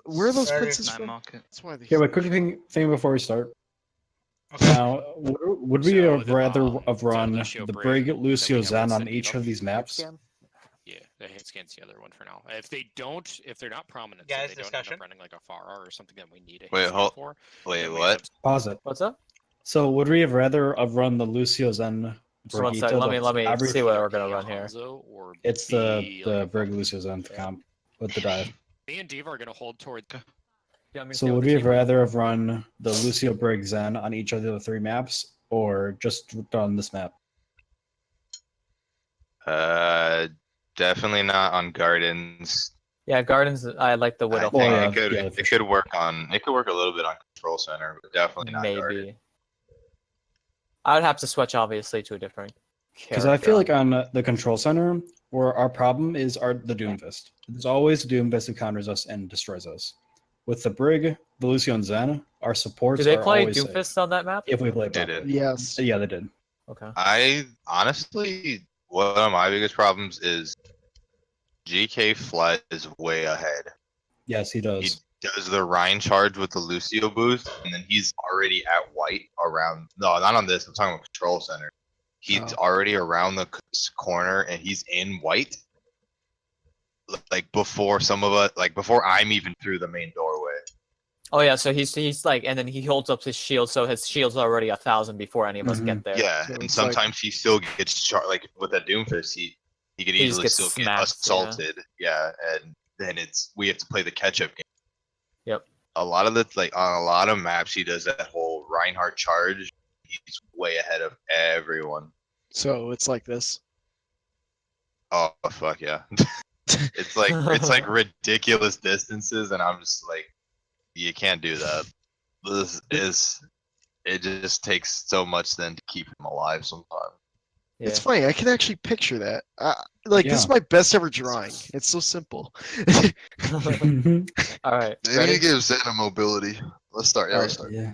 Where are those Sorry. princes Night from? market. That's why they. Okay, but quick thing before we start. Okay. Now, would we So have the, rather have is that run Lucio the Brig Brig, Lucio, that we have Zen on Winston each beat of up? these maps? Scan? Yeah, the hit scan's the other one for now. If they don't, if they're not prominent, Guys, so they don't discussion? end up running like a Farah or something that we need a hit Wait, scan for. Wait, then we what? end up- Pause it. What's up? So, would we have rather have run the Lucio, Zen, Just one Brigitte? sec. Let me every- see what either we're gonna A, run here. Hanzo, or It's B, the like a Brig, Farah. Lucio, Zen comp with the dive. Me and Diva are gonna hold toward. So, would we have rather have run the Lucio, Brig, Zen on each of the 3 maps, or just done this map? Definitely not on Gardens. Yeah, Gardens. I like the I Widow. think yeah, it could yeah, for it could work on it could work a little bit on Control Center, but definitely not Garden. Maybe. I would have to switch obviously to a different. Because I feel like character. on the Control Center, where our problem is the Doomfist. There's always a Doomfist who counters us and destroys us. With the Brig, the Lucio, and Zen, our supports Do they are play always safe, Doomfist on that map? if we play They properly. did. Yes. Yeah, they did. Okay. I honestly, one of my biggest problems is GK Flood is way ahead. Yes, he He does. does the Rhine charge with the Lucio boost, and then he's already at white around. No, not on this. I'm talking about Control Center. He's Oh. already around the corner, and he's in white. Like before some of us, like before I'm even through the main doorway. Oh yeah, so he's like, and then he holds up his shield, so his shield's already 1,000 before any of us Mhm. get there. Yeah, So and it's like- sometimes he still gets like with that Doomfist, he could He just easily gets still get smacked, yeah. assaulted. Yeah, and then we have to play the catch up game. Yep. A lot of the like on a lot of maps he does that whole Reinhardt charge. He's way ahead of everyone. So it's like this. Oh fuck yeah. it's like ridiculous distances, and I'm just like, you can't do that. It just takes so much then to keep him alive sometimes. Yeah. It's funny. I can actually picture that. This is Yeah. my best ever drawing. It's so simple. All right. They need Ready? to give Zen a mobility. Let's start. Yeah, let's start. yeah.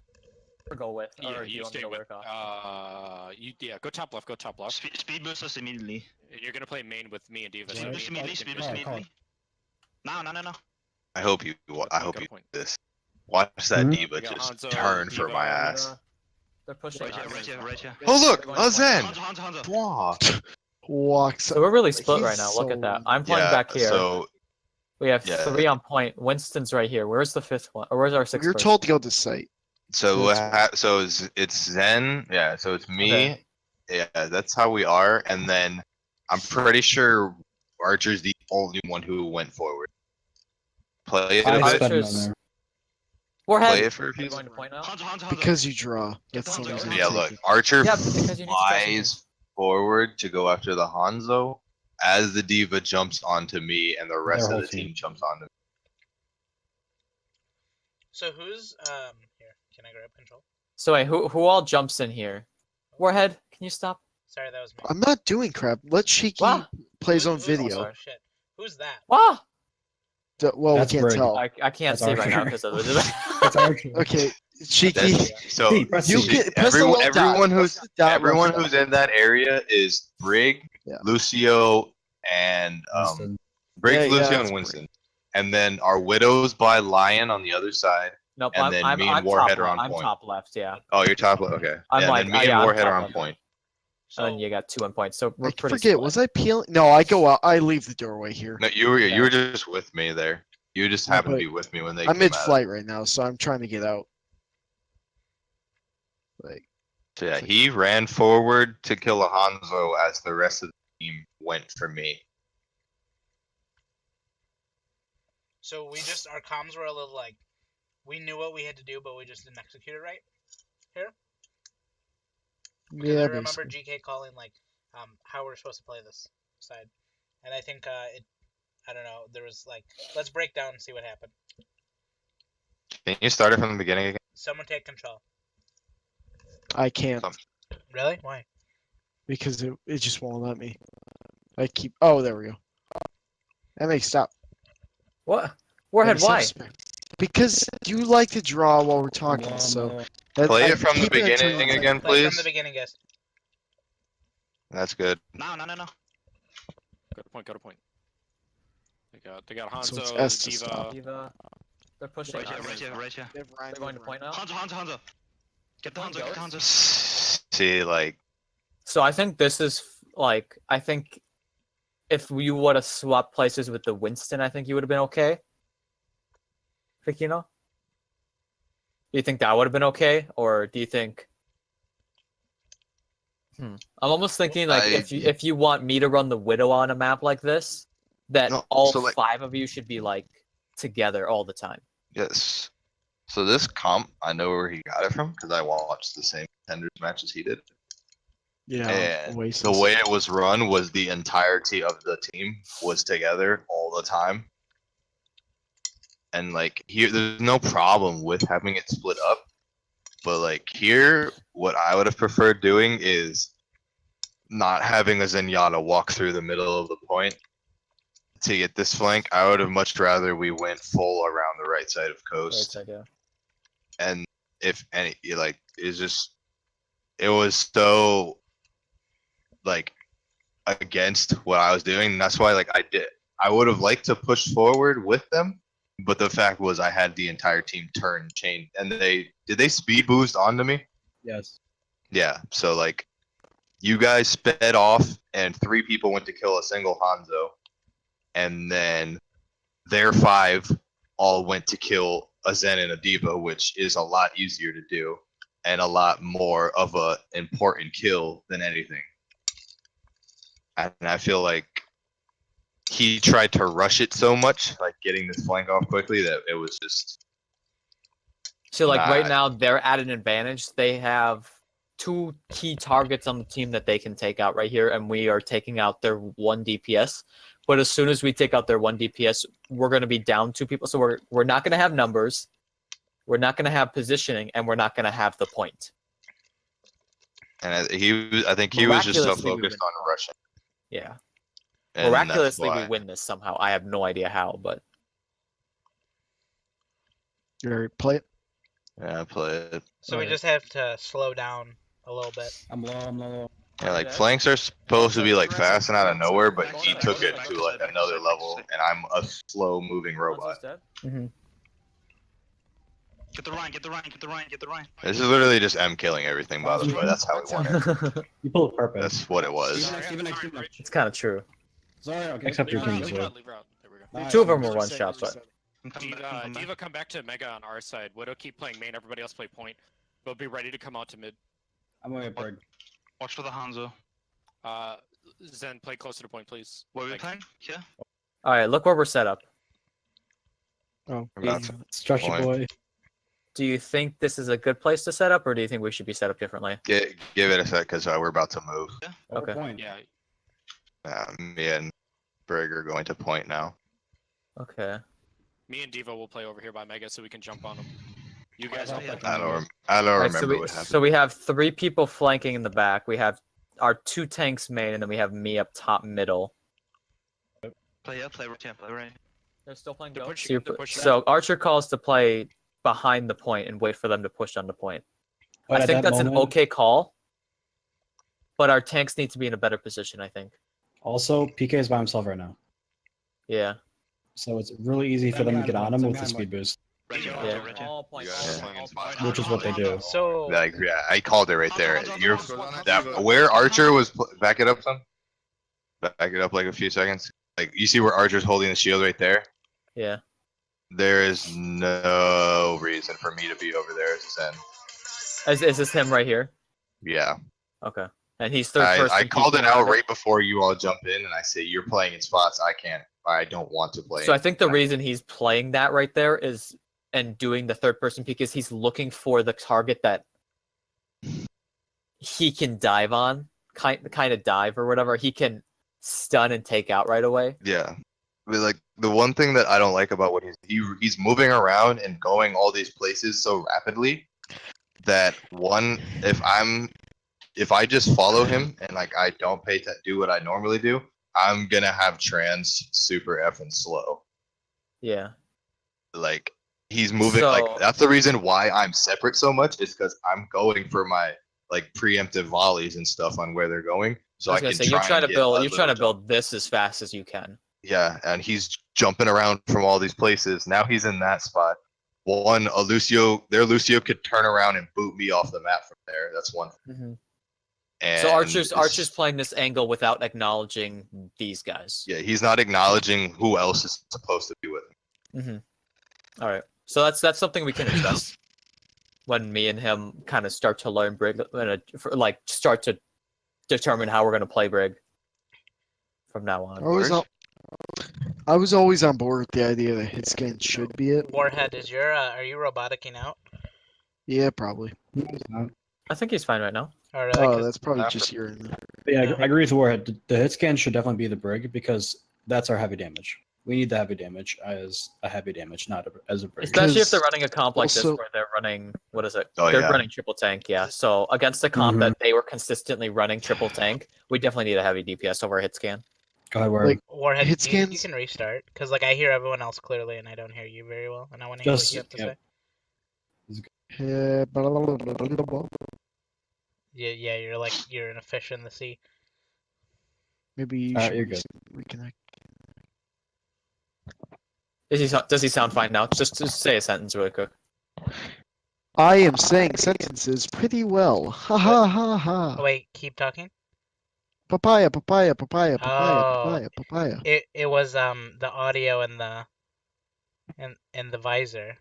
Go with. Yeah, Or do you want me stay to with. work off? Go top left. Go top left. Speed boost us immediately. You're gonna play main with me and Diva. Speed so boost me and immediately. Diva Speed can boost go Call it, immediately. No. I hope you. I hope Got a you point. do this. Watch that Mhm. diva We got just Hanzo, turn for Diva, my ass. They're pushing. Right here, us. right here, right here. Oh look, They're going a Zen. Hanzo. Wow. Walks. So we're really split He's right now. Look at that. so- I'm playing Yeah. back here. So We have yeah. 3 on point. Winston's right here. Where's the 5th one? Or where's our 6th? You're person? told to go to site. so That's it's Zen. Yeah. So it's me. Okay. Yeah. That's how we are. And then I'm pretty sure Archer's the only one who went forward. Play it I a bit. spent it on Archers- there. Warhead. Play it for a few. You're going to point out? Hanzo. Because you draw. That's the Hanzo. reason. Yeah. to Look, take it. Archer Yeah, because you need to press flies forward to go after the Hanzo as the diva jumps onto me, and the rest Their of whole the team team. jumps onto me. So who's here? Can I grab control? So wait, who all jumps in here? Warhead, can you stop? Sorry, that was me. I'm not doing crap. Let Shiki Wow. play his own Who's- video. oh, shit. Who's that? Wow. Well, That's we can't Brig. tell. I can't That's see right now Archer. because of That's the. Archer. Okay, Shiki. That's, so Hey, press You C. can press the everyone, little dot. everyone who's Press the dot, everyone left who's in that area is Brig, Yeah. Lucio, and Winston. Brig, Yeah, Lucio, that's and Winston. And then our widows by Lion on the other side. Nope, And I'm, then I'm, me and I'm Warhead top, are on I'm point. top left, yeah. Oh, you're top left. Okay. I'm yeah, like- and then me yeah, and I'm Warhead top are on left. point. So And you got 2 on point, so we're I pretty forget. split. Was I peeling? No, I go out. I leave the doorway here. No, you were just with me there. You just Yeah, happened to but be with me when they. I'm came at it. mid-flight right now, so I'm trying to get out. Like, So yeah, he ran forward to kill a Hanzo as the rest of the team went for me. So our comms were a little like, we knew what we had to do, but we just didn't execute it right. Because yeah, I remember basically. GK calling like, how we're supposed to play this side, and I think I don't know. There was like, let's break down and see what happened. Can you start it from the beginning again? Someone take control. I can't Really? Why? because it just won't let me. I keep. Oh, there we go. MA, stop. What? Warhead, MA, why? stop. Because you like to draw while we're talking, so Play I it from the keep it beginning to- again, Play from please. the beginning, guys. That's good. No. Go to point. They got So it's Hanzo, S to Diva. stop. Diva. They're pushing. Right here, us. right here, right here. They have Ryan, They're going to they have point Ryan. now. Hanzo. Get the One Hanzo, get the goes. Hanzo. See, like, So I think this is like I think if you would have swapped places with the Winston, I think you would have been okay. Fikino? Do you think that would have been okay, or do you think? I'm almost thinking like if you want me to run the Widow on a map like this, that No, all so, like- 5 of you should be like together all the time. yes. So this comp, I know where he got it from because I watched the same contenders matches he did. Yeah, And Oasis. the way it was run was the entirety of the team was together all the time. And like here, there's no problem with having it split up. But like here, what I would have preferred doing is not having a Zenyatta walk through the middle of the point to get this flank. I would have much rather we went full around the right side of Right coast. side, yeah. And if any, like, it's just, it was so like against what I was doing. And that's why like I would have liked to push forward with them. But the fact was I had the entire team turn chain and did they speed boost onto me? Yes. Yeah. So like you guys sped off and 3 people went to kill a single Hanzo. And then their 5 all went to kill a Zen and a Diva, which is a lot easier to do and a lot more of a important kill than anything. And I feel like he tried to rush it so much, like getting this flank off quickly, that it was just So like right Nah. now they're at an advantage. They have 2 key targets on the team that they can take out right here, and we are taking out their 1 DPS. But as soon as we take out their 1 DPS, we're going to be down 2 people. So we're not going to have numbers, we're not going to have positioning, and we're not going to have the point. and I think he was just so Miraculously, we focused win. on rushing. Yeah. And that's Miraculously, we why. win this somehow. I have no idea how, but You already play it? Yeah, play it. So we Right. just have to slow down a little bit. I'm low. Yeah, like Yeah. flanks are supposed to be like fast and out of nowhere, but he took it to like another level, and I'm a slow moving robot. Get the Ryan, get the Ryan, get the Ryan, get the Ryan. This is literally just M killing everything, by the way. That's how we won it. You pull it purpose. That's what it was. Steven X, Steven X. it's kind of true. Sorry, okay. Except your Leave her team out, as leave her well. out, leave her out. There we go. Nice. 2 of them were Just one saying, shots, just but saying. I'm coming back, I'm coming back. Diva, come back to Mega on our side. Widow, keep playing main. Everybody else play point. We'll be ready to come out to mid. I'm going to Brig. Watch for the Hanzo. Zen, play closer to point, please. What are we Like, playing? Yeah. all right, look where we're set up. Oh, I'm about to Stretchy Point. boy. Do you think this is a good place to set up, or do you think we should be set up differently? give it a sec because we're about to move. Okay. Point. Yeah, Me and Brig are going to point now. Okay. me and Diva will play over here by Mega so we can jump on them. You guys, Oh, will yeah. play I point. don't Alright, remember what happened. so we have 3 people flanking in the back. We have our 2 tanks main, and then we have me up top middle. Play right, play right. They're still playing They're goat. pushing, they're pushing. So Archer calls to play behind the point and wait for them to push on the point. But I at think that that's an moment- okay call, but our tanks need to be in a better position, I think. Also, PK is by himself right now. Yeah. So it's really easy for them to get on him with the speed boost, Right here, Yeah. right here, right here. All point, Yeah. all point. which is what they do. So Like, yeah, I called it right there. Hanzo, You're Hanzo, that Hanzo. where Archer was. Back it up, son. Back it up like a few seconds. Like you see where Archer's holding the shield right there. Yeah. There is no reason for me to be over there as Zen. Is this him right here? Yeah, Okay. And he's third person. I called it keeping out around right before you all jump in, and I say you're playing in spots I don't want to play. So I in. think the reason he's playing that right there is and doing the third person peek is he's looking for the target that he can dive on, kind of dive or whatever. He can stun and take out right away. Yeah. But like the one thing that I don't like about what he's moving around and going all these places so rapidly that if I just follow him and like I don't do what I normally do, I'm gonna have trans super effing slow. Yeah. Like he's moving So- like that's the reason why I'm separate so much is because I'm going for my like preemptive volleys and stuff on where they're going. So I I, was gonna can say you're try trying and to get a build. You're little trying to jump. build this as fast as you can. Yeah, and he's jumping around from all these places. Now he's in that spot. one, their Lucio could turn around and boot me off the map from there. That's one. Mhm. And So Archer's it's- playing this angle without acknowledging these guys. Yeah, he's not acknowledging who else is supposed to be with him. All right. So that's something we can address when me and him kind of start to learn Brig, like start to determine how we're gonna play Brig from now on. I was always on board with the idea that hit scan should be it. Warhead, is your are you roboticing out? Yeah, probably. I think he's fine right now. Or really? Oh, 'Cause- that's probably after- just urine. Yeah, I agree with Warhead. The hit scan should definitely be the brig because that's our heavy damage. We need the heavy damage as a heavy damage, not as a brig. Especially if they're Because running a comp like this also- where they're running what is it? Oh, They're yeah. running triple tank, yeah. So against a comp Mhm. that they were consistently running triple tank, we definitely need a heavy DPS over a hit scan. Go ahead, Warhead. Like, Warhead, hit you scans- can restart because like I hear everyone else clearly and I don't hear you very well, and I want to hear what Just- you have to yeah. say. Yeah, blah, blah, blah, blah, blah, blah. Yeah, you're in a fish in the sea. Maybe you Alright, should you're good. reconnect. Does he sound fine now? Just say a sentence really quick. I am saying sentences pretty well. Ha ha ha ha. Oh wait, keep talking. Papaya, papaya, papaya, papaya, Oh. papaya, papaya. It was the audio and the visor.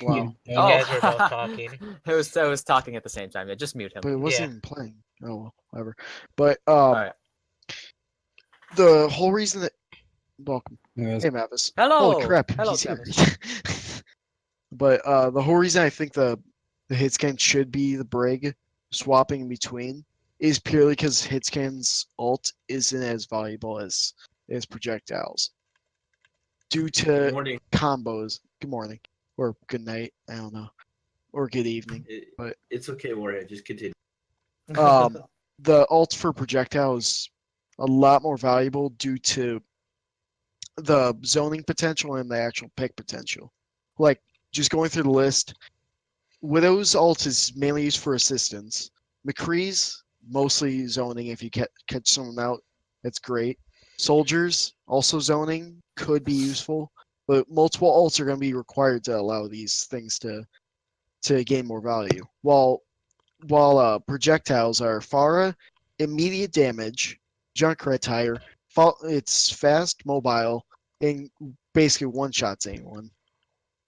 Wow. You guys were both talking. I was talking at the same time. Yeah, just mute him. But it wasn't playing. Oh well, whatever. But Alright. the whole reason that welcome. Anyways, Hey Mavis. Hello. Holy crap, Hello, he's here. Travis. But the whole reason I think the hit scan should be the brig swapping in between is purely because hit scan's ult isn't as valuable as projectiles. Due to combos. Good morning. Or good night. I don't know. Or good evening. But- It's okay, Warhead. Just continue. The ult for projectile is a lot more valuable due to the zoning potential and the actual pick potential. Like, just going through the list, Widow's ult is mainly used for assistance. McCree's mostly zoning if you catch someone out. That's great. Soldiers, also zoning, could be useful. But multiple ults are going to be required to allow these things to gain more value. While projectiles are Pharah, immediate damage, Junkrat tire, it's fast, mobile, and basically one-shots anyone.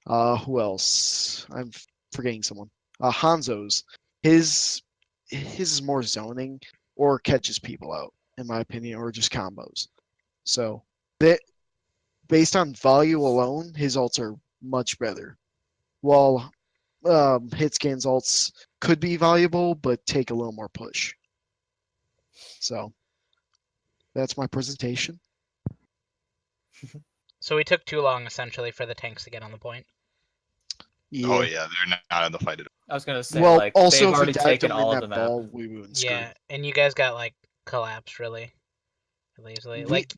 Who else? I'm forgetting someone. Hanzo's. His is more zoning or catches people out, in my opinion, or just combos. So, based on value alone, his ults are much better. While Hitscan's ults could be valuable, but take a little more push. So, that's my presentation. So we took too long essentially for the tanks to get on the point. Yeah. Oh yeah, they're not in the fight at I was gonna say Well, like also they've if we already dived taken them all in of the that map. ball, we wouldn't screw. Yeah, and you guys got like collapsed really easily. We- Like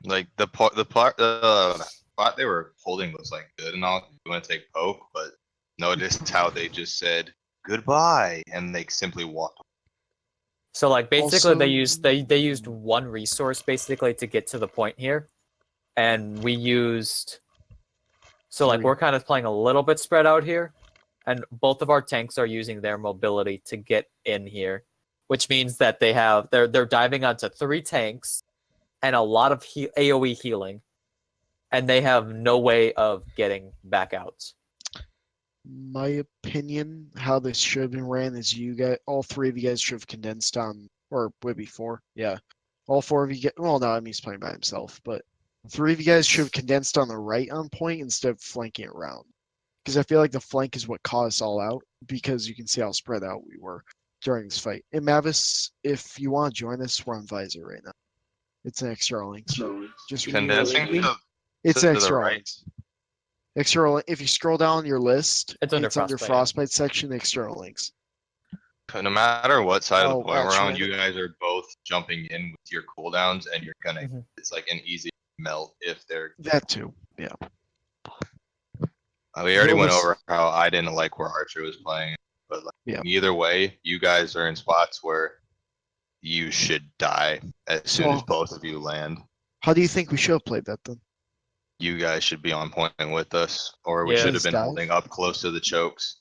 Like the spot they were holding was like good and all. You want to take poke, but noticed how they just said goodbye and they simply walked. So like basically they Also- used one resource basically to get to the point here, and we used. So like Three. we're kind of playing a little bit spread out here, and both of our tanks are using their mobility to get in here, which means that they're diving onto 3 tanks, and a lot of AOE healing, and they have no way of getting back out. My opinion, how this should have been ran is all 3 of you guys should have condensed on, or would be 4, yeah. All 4 of you well, no, I mean he's playing by himself, but 3 of you guys should have condensed on the right on point instead of flanking it around. Because I feel like the flank is what caused us all out, because you can see how spread out we were during this fight. And Mavis, if you want to join us, we're on Visor right now. It's an extra link. Just Condensing to It's to an the extra right. links. External. If you scroll down your list, It's under Frostbite, yeah. Frostbite section. External links. no matter what side of Oh, the point we're actually, on, you guys are both jumping in with your cooldowns, and you're gonna. Mhm. It's like an easy melt if they're. That too. Yeah. We already went Almost- over how I didn't like where Archer was playing, but like, Yeah. either way, you guys are in spots where you should die as soon as So- both of you land. How do you think we should have played that then? you guys should be on point with us, or we Yeah. should have been Dive? holding up close to the chokes.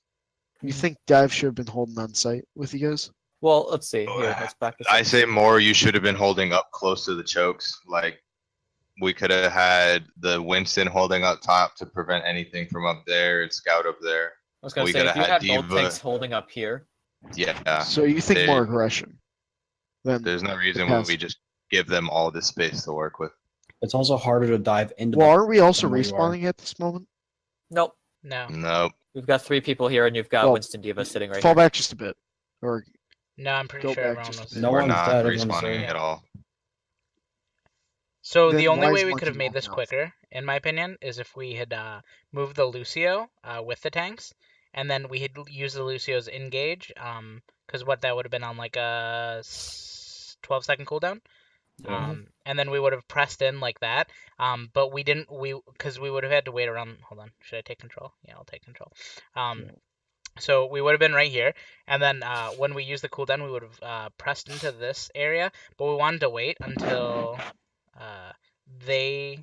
You think Dive should have been holding on site with you guys? Well, let's see. Here, let's back this up. I say more, you should have been holding up close to the chokes. Like, we could have had the Winston holding up top to prevent anything from up there and Scout up there. I was gonna we say, if coulda you had had both Diva. tanks holding up here, Yeah, So you think more they- aggression? Then there's no reason why Yes. we just give them all this space to work with. It's also harder to dive into. well, the, aren't we also than where you are. respawning at this moment? nope. No, Nope. We've got 3 people here, and you've got Well, Winston Diva sitting right Fall here. back just a bit, or no, I'm pretty Go sure back everyone just a was. bit. No We're one's not dead, everyone's respawning there. at all. So Then the only why way is we could have Monkey made this walking off? quicker, in my opinion, is if we had moved the Lucio with the tanks, and then we had used the Lucio's engage, because what that would have been on like a 12-second cooldown. Yeah. And then we would have pressed in like that. But we didn't. Because we would have had to wait around. Hold on. Should I take control? Yeah, I'll take control. So we would have been right here, and then when we use the cooldown, we would have pressed into this area. But we wanted to wait until they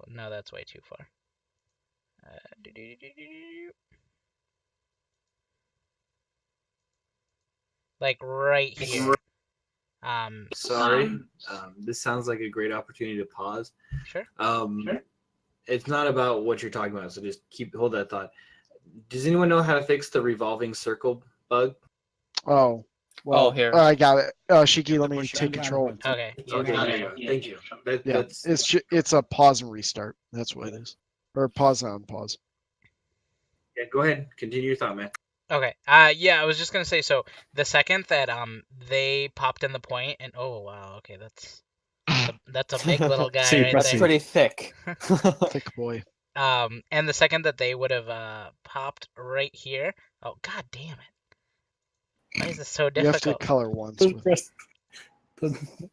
no, that's way too far. Like right here. Sorry, this sounds like a great opportunity to pause. Sure. It's not about what you're talking about, so just hold that thought. Does anyone know how to fix the revolving circle bug? oh, well, here. I got it. Shiki, let me Push take down, control. down. Okay. Okay, there you go. Thank you. Yeah, That's it's a pause and restart. That's what it is, or pause and unpause. yeah, go ahead. Continue your thought, man. Okay. Yeah, I was just gonna say. So the second that they popped in the point, and oh wow, okay, that's a big little guy See, right press there. it. Pretty thick. Thick boy. And the second that they would have popped right here. Oh god damn it! Why is this so You have to difficult? color once. With,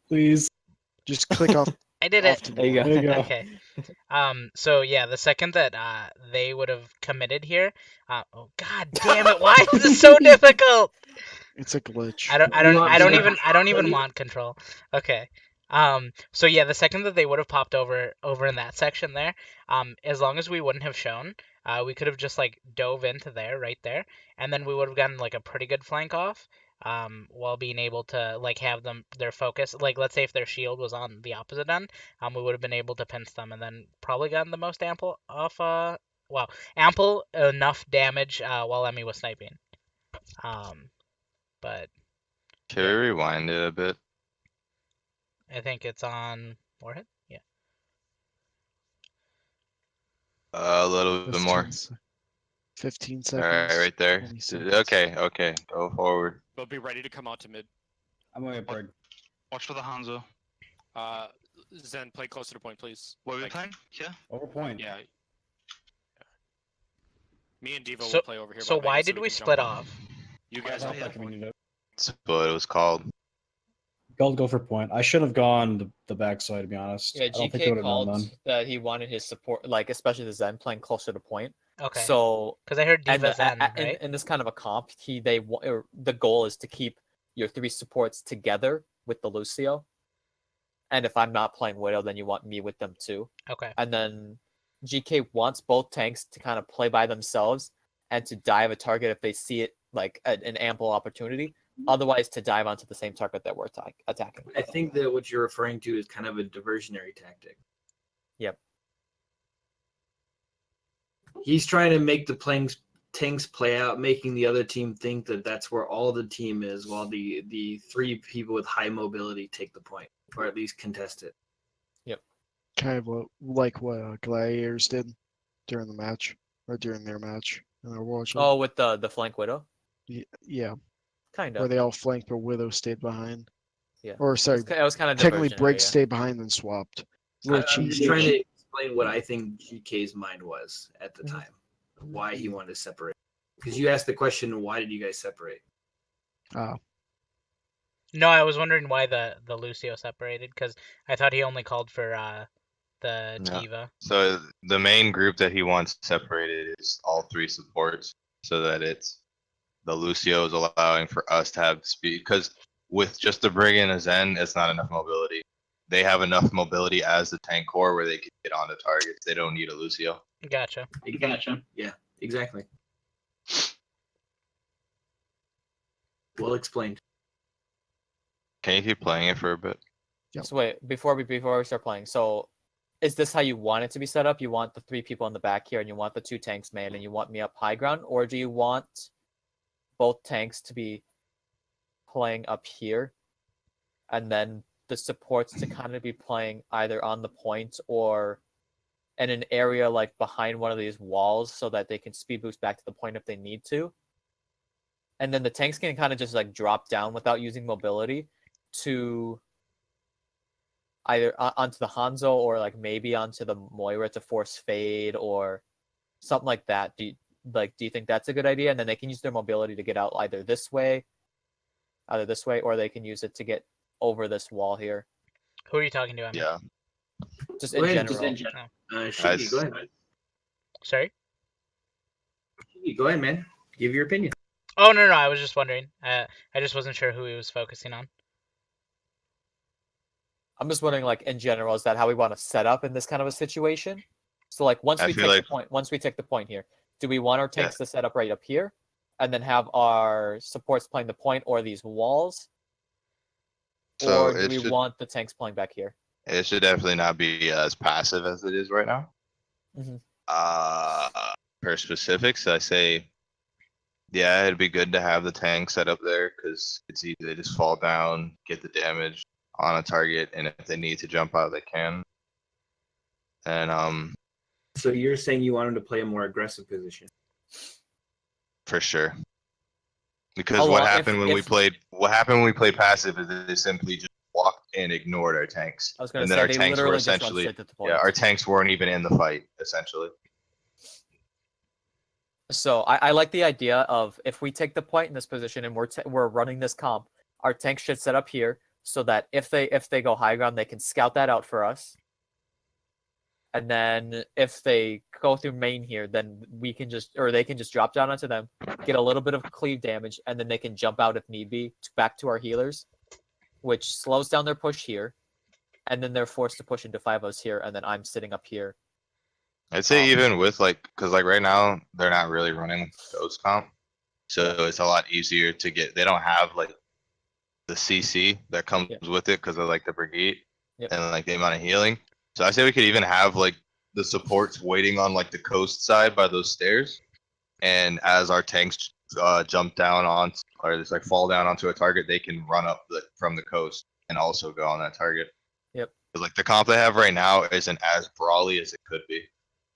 Please. just click off. I did off it. to There you the go. There you go. Okay. So yeah, the second that they would have committed here. Oh god damn it! Why is this so difficult? It's a glitch. I don't You want- I don't even want control. Okay. So yeah, the second that they would have popped over in that section there, as long as we wouldn't have shown, we could have just like dove into there, right there, and then we would have gotten like a pretty good flank off, while being able to like have their focus. Like let's say if their shield was on the opposite end, we would have been able to pinch them and then probably gotten the most ample enough damage while Emmy was sniping. But Can we rewind it a bit? I think it's on Warhead. Yeah. A little bit more. 15 All seconds. right, right there. 20 seconds. Okay. Go forward. They'll be ready to come out to mid. I'm going to brig. Watch for the Hanzo. Zen, play closer to point, please. What are we Like, playing? Yeah. Over point. Yeah. Me and Devo So- will play over here. So by why Vegas did can we jump split on. off? You guys I'll play play community. That's what it was called. Gold go for point. I should have gone the backside, to be honest. Yeah, I don't think they GK would have known called then. that he wanted his support, like especially the Zen playing closer to point. Okay. So Because I heard and Diva Zen, in, right? in this kind of a comp, the goal is to keep your 3 supports together with the Lucio. And if I'm not playing Widow, then you want me with them too. Okay. And then GK wants both tanks to kind of play by themselves and to dive a target if they see it like an ample opportunity. Otherwise, to dive onto the same target that we're attacking. I think that what you're referring to is kind of a diversionary tactic. Yep. He's trying to make the tanks play out, making the other team think that that's where all the team is, while the 3 people with high mobility take the point, or at least contest it. Kind of like what Gladiators did during the match, or during their match in Overwatch. Oh, with the flank Widow? Yeah, Kind where of. they all flanked, but Widow stayed behind. Yeah. Or sorry, It was kind of technically diversionary, Brig yeah. stayed behind and swapped. It's a little I'm just cheesy. trying to explain what I think GK's mind was at the time, why he wanted to separate. Because you asked the question, why did you guys separate? No, I was wondering why the Lucio separated because I thought he only called for the No. Diva. So the main group that he wants separated is all 3 supports, so that it's the Lucio is allowing for us to have speed. Because with just the Brig and a Zen, it's not enough mobility. they have enough mobility as the tank core where they can get onto targets. They don't need a Lucio. Gotcha. Yeah, exactly. Well explained. Can you keep playing it for a bit? Yep. So wait, before we start playing, so is this how you want it to be set up? You want the 3 people in the back here, and you want the 2 tanks made, and you want me up high ground, or do you want both tanks to be playing up here, and then the supports to kind of be playing either on the point or in an area like behind one of these walls, so that they can speed boost back to the point if they need to, and then the tanks can kind of just like drop down without using mobility to either onto the Hanzo or like maybe onto the Moira to force fade or something like that. Do you think that's a good idea? And then they can use their mobility to get out either this way, or they can use it to get over this wall here. Who are you talking to? Emma? Yeah. Just Go in ahead, general. just Shiggy, Guys. go ahead. Sorry. Shiggy, go ahead, man. Give your opinion. Oh no, I was just wondering. I just wasn't sure who he was focusing on. I'm just wondering, like in general, is that how we want to set up in this kind of a situation? So like once I we feel take like- the point, here, do we want our tanks to set up right up here, and then have our supports playing the point or these walls, So or do it we should, want the tanks playing back here? it should definitely not be as passive as it is right now. Mhm. For specifics, I say, yeah, it'd be good to have the tank set up there because it's easy to just fall down, get the damage on a target, and if they need to jump out, they can. And So you're saying you want him to play a more aggressive position? for sure. Because How what long- happened when we if- played passive is they simply just walked and ignored our tanks. I was gonna And say then our they tanks were literally just run essentially straight to the point. yeah, our tanks weren't even in the fight, essentially. So I like the idea of if we take the point in this position and we're running this comp, our tanks should set up here so that if they go high ground, they can scout that out for us. And then if they go through main here, then they can just drop down onto them, get a little bit of cleave damage, and then they can jump out if need be back to our healers, which slows down their push here, and then they're forced to push into 5-0s here, and then I'm sitting up here. I'd say even with because right now they're not really running Ghost comp, so it's a lot easier to get. They don't have like the CC that comes Yep. with it because of like the brigade Yep. and like the amount of healing. So I say we could even have like the supports waiting on like the coast side by those stairs, and as our tanks jump down on or just like fall down onto a target, they can run up from the coast and also go on that target. Yep. 'Cause, like the comp they have right now isn't as brawly as it could be.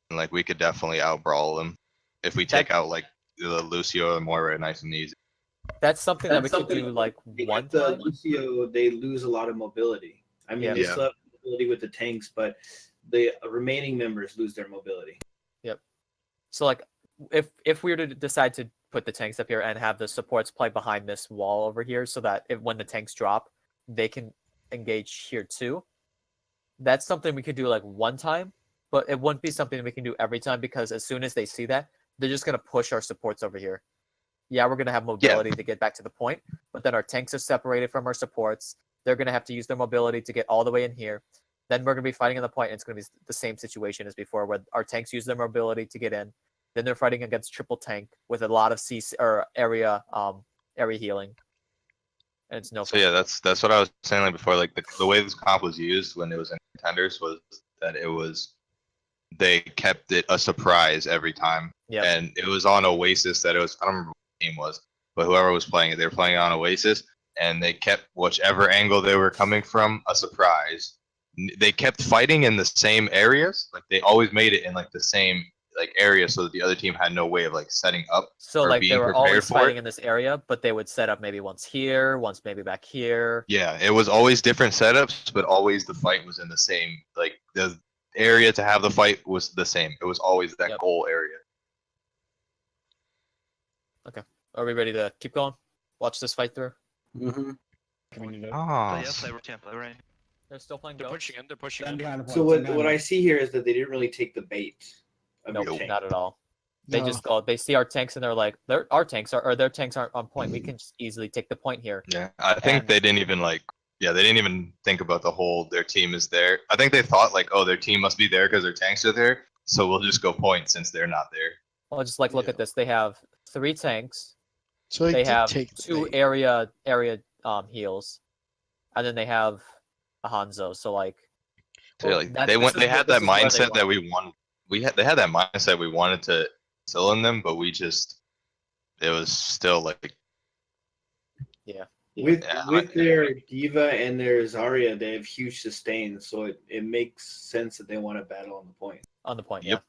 And like we could definitely out brawl them if we take out like the Lucio and Moira nice and easy. That's something that we That's could do something like one With the time. Lucio, they lose a lot of mobility. I mean, they Yeah. still have mobility with the tanks, but the remaining members lose their mobility. So like if we were to decide to put the tanks up here and have the supports play behind this wall over here so that when the tanks drop, they can engage here too. That's something we could do like one time, but it wouldn't be something we can do every time because as soon as they see that, they're just gonna push our supports over here. Yeah, we're gonna have mobility to get back to the point, but then our tanks are separated from our supports. They're gonna have to use their mobility to get all the way in here. Then we're gonna be fighting on the point, and it's gonna be the same situation as before, where our tanks use their mobility to get in. Then they're fighting against triple tank with a lot of area healing, and it's no. So yeah, that's what I was saying like before. Like the way this comp was used when it was in contenders was that they kept it a surprise every time. Yeah. And it was on Oasis that it was, I don't remember what the team was, but whoever was playing it, they were playing on Oasis, and they kept whichever angle they were coming from a surprise. They kept fighting in the same areas, like they always made it in like the same like area, so that the other team had no way of like setting up. So or like they being were prepared always for fighting it. in this area, but they would set up maybe once here, once maybe back here. Yeah, it was always different setups, but always the fight was in the same, like the area to have the fight was the same. It was always that Yep. goal area. Are we ready to keep going? Watch this fight through. Mm-hmm. Oh, Play right. They're still playing They're Ghost? pushing in. They're pushing Stand in. behind the point. So what stand what I behind see here is that they didn't really take the bait. Of Nope, your tank. not at all. They No. just go. They see our tanks and they're like, their tanks aren't on point. We can just easily take the point here. yeah. I think And- they didn't even like Yeah, they didn't even think about the whole their team is there. I think they thought like, oh, their team must be there because their tanks are there, so we'll just go point since they're not there. Well, just like look Yeah. at this. They have 3 tanks. So They did have take the 2 bait. area heals, and then they have a Hanzo. So like, So, well, like that's- they this went, is they where- had this that is where they mindset that want. we won. They had that mindset we wanted to kill in them, but we just, it was still like, With Yeah, with their Diva and their Zarya, they have huge sustain, so it makes sense that they want to battle on the point. On the point, Yep.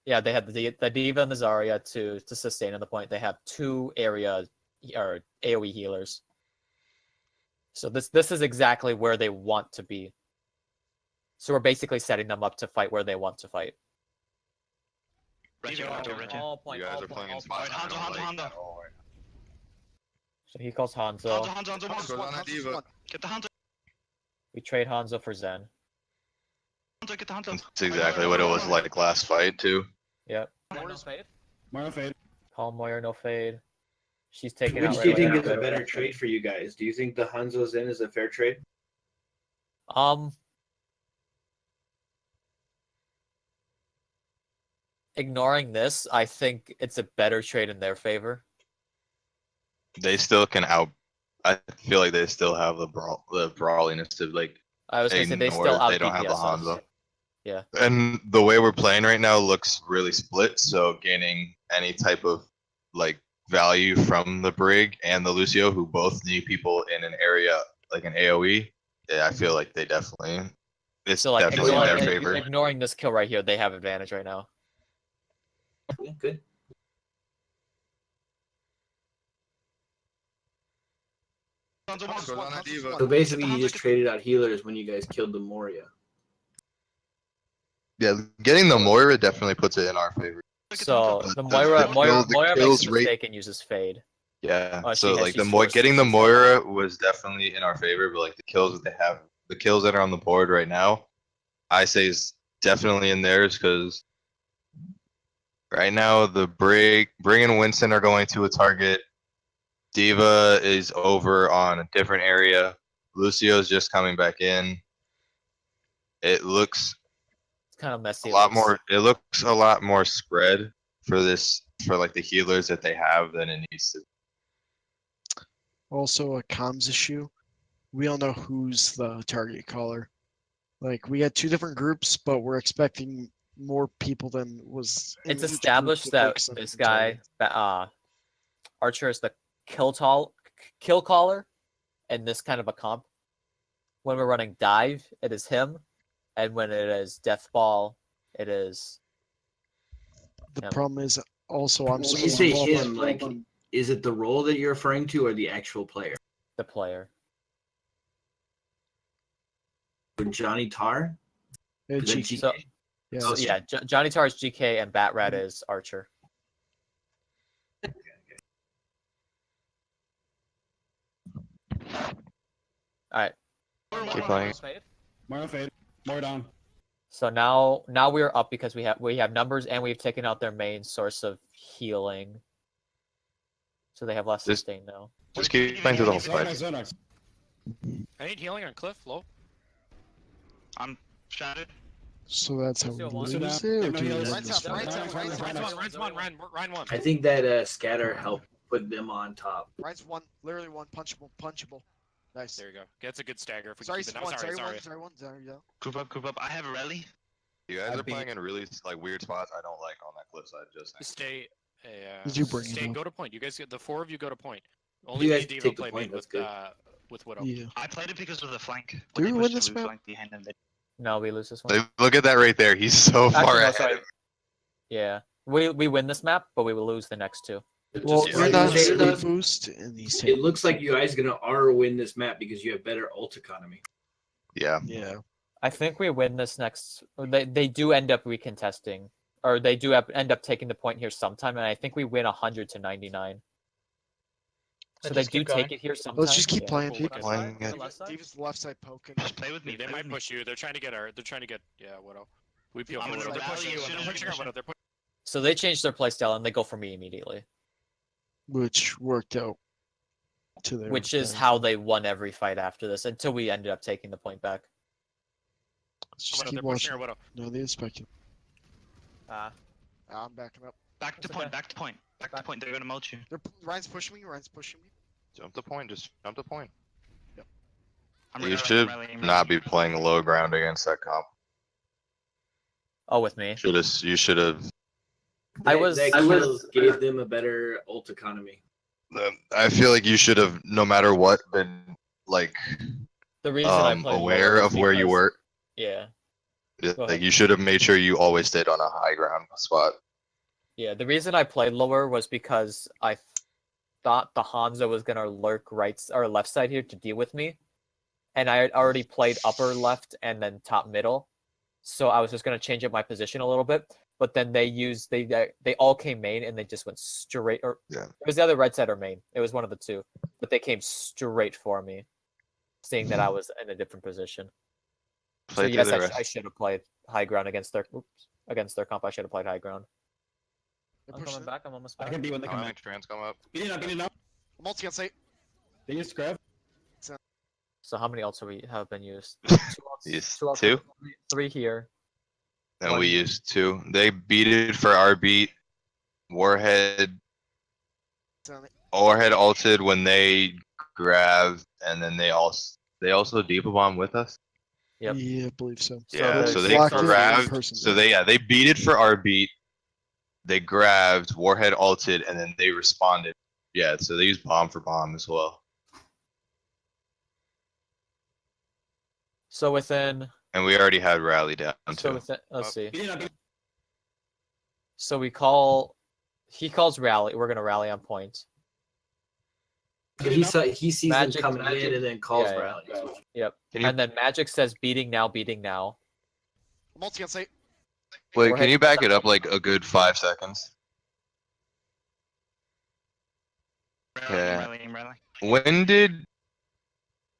yeah. They had the Diva and the Zarya to sustain on the point. They have 2 area or AoE healers. So this is exactly where they want to be. So we're basically setting them up to fight where they want to fight. Reggie, Reggie. All point, you guys all are point, playing all in spots point. I don't Hanzo, like Hanzo. at all right So he calls Hanzo. Hanzo, one. Get the Hanzo, We trade Hanzo for Zen. get the Hanzo. now. That's exactly what it was like last fight too. Yep. Moira fade. Call Moira, no fade. She's taking Which out do you right think away. is a better trade for you guys? Do you think the Hanzo Zen is a fair trade? Ignoring this, I think it's a better trade in their favor. They still can out. I feel like they still have the brawliness to like I was gonna say they ignore still if out they don't have the DPS us. Hanzo. Yeah. And the way we're playing right now looks really split, so gaining any type of like value from the Brig and the Lucio, who both need people in an area like an AoE, yeah, I feel like they definitely it's So like definitely in their ignoring, favor. ignoring this kill right here, they have advantage right now. Yeah, good. So basically, you just traded out healers when you guys killed the Moria. Yeah, getting the Moira definitely puts it in our favor. So But the the Moira kill- the Moira makes kills a rate- mistake and uses fade. Yeah, Oh, so she has- like the she's Mo forced getting to the use Moira was definitely in our favor, but like the kills that they have, the kills that are on the board right now, I say is definitely in theirs because right now the Brig and Winston are going to a target. Diva is over on a different area. Lucio's just coming back in. It looks It's kind of messy. a lot Looks- more. It looks a lot more spread for this for like the healers that they have than it needs to. Also a comms issue. We don't know who's the target caller. Like we had 2 different groups, but we're expecting more people than was. in It's each group established to that focus on this the target. guy, Archer is the kill caller in this kind of a comp. When we're running dive, it is him, and when it is death ball, it is The Yeah. problem is also I'm When so you say involved him, in- like, is it the role that you're referring to, or the actual player? the player. Johnny Tar? Is that GK. So Yeah, so, yeah, Johnny Tar is GK and Batrat is Archer. Keep playing. Moira fade. Moira down. So now we're up because we have numbers and we've taken out their main source of healing. So they have less Just- sustain now. Just keep playing through the whole Zonax, fight. Zonax. I need healing on Cliff, low. I'm shattered. so that's how we Lucio one. lose Lucio it. down. Or do we Ryan's end up, this Ryan's fight? up, Ryan's up. Ryan one. I think that scatter helped put them on top. Ryan's one, literally one, punchable. Nice. There you go. That's a good stagger if we Sorry, keep it. I'm one, sorry. sorry, one. There you go. Group up. I have a rally. You guys I are beat- playing in really like weird spots. I don't like on that cliffside. Just saying. Stay. Did you bring it stay. up? Go to point. You guys, the 4 of you go to point. Only You me guys and Diva take the play point, mid that's good. with Widow. Yeah. I played it because of the flank. Do When we they win pushed the this blue map? flank behind them, they- No, we lose this one. Look at that right there. He's so Actually, far no, ahead. sorry. of- Yeah, we win this map, but we will lose the next 2. Well, Just- you're like not you say, speed it boost, and he's It taking. looks like you guys are win this map because you have better ult economy. Yeah. Yeah. I think we win this next. They do end up recontesting, or they do end up taking the point here sometime, and I think we win 100 to 99. So Let's they just do keep take going. it here sometime. Let's just keep yeah. playing. Cool, Keep okay. playing The it. left side? David's left side poking. Just play with me. They play might with me. push you. They're trying to get Widow. We peel I'm for gonna Widow. They're rally pushing as you. soon They're as we pushing our finish Widow. They're pushing. So they changed their playstyle and they go for me immediately. Which worked out. to their which is benefit. how they won every fight after this until we ended up taking the point back. Let's just Widow, keep they're pushing watching. our Widow. No, they speculate. I'm backing up. Back to That's point. okay. Back to point. Back to point. They're gonna mulch you. Ryan's pushing me. Ryan's pushing me. Jump the point. Just jump the point. I'm You rallying, should I'm rallying, not be playing low ground against that comp. Oh, with me. You should have. That kills gave them a better ult economy. I feel like you should have, no matter what, been like The reason I played aware lower of was where you because- were. Yeah. Go Like ahead. you should have made sure you always stayed on a high ground spot. Yeah, the reason I played lower was because I thought the Hanzo was gonna lurk right or left side here to deal with me, and I had already played upper left and then top middle, so I was just gonna change up my position a little bit. But then they all came main and they just went straight. Or Yeah. it was the other right side or main. It was one of the two, but they came straight for me, seeing that I was in a different position. So Play through yes, the rest. I should have played high ground against their comp. I should have played high ground. They're I'm pushing coming it. back. I'm almost I back. can be when they come in. Trans come up. Beating up, beating up. Multi on site. They just grab. So how many ults have been used? Yes, ults, two. three here. And One. we used two. They beat it for our beat. Warhead ulted when they grabbed, and then they also deep bomb with us. Yep. Yeah, I believe so. Yeah, the so they locked in grabbed. person So did. they beat it for our beat. They grabbed. Warhead ulted, and then they responded. Yeah, so they used bomb for bomb as well. So within. And we already had rally down So too. within. Let's see. Beating up, beating So we call. He calls rally. We're gonna rally on point. He sees Magic- them coming in and then calls Yeah, yeah. rally. Yep. Can you And then Magic says beating now, beating now. Multi on site. wait? Warhead- Can you back it up like a good 5 seconds? Yeah. Rallying, rallying. When did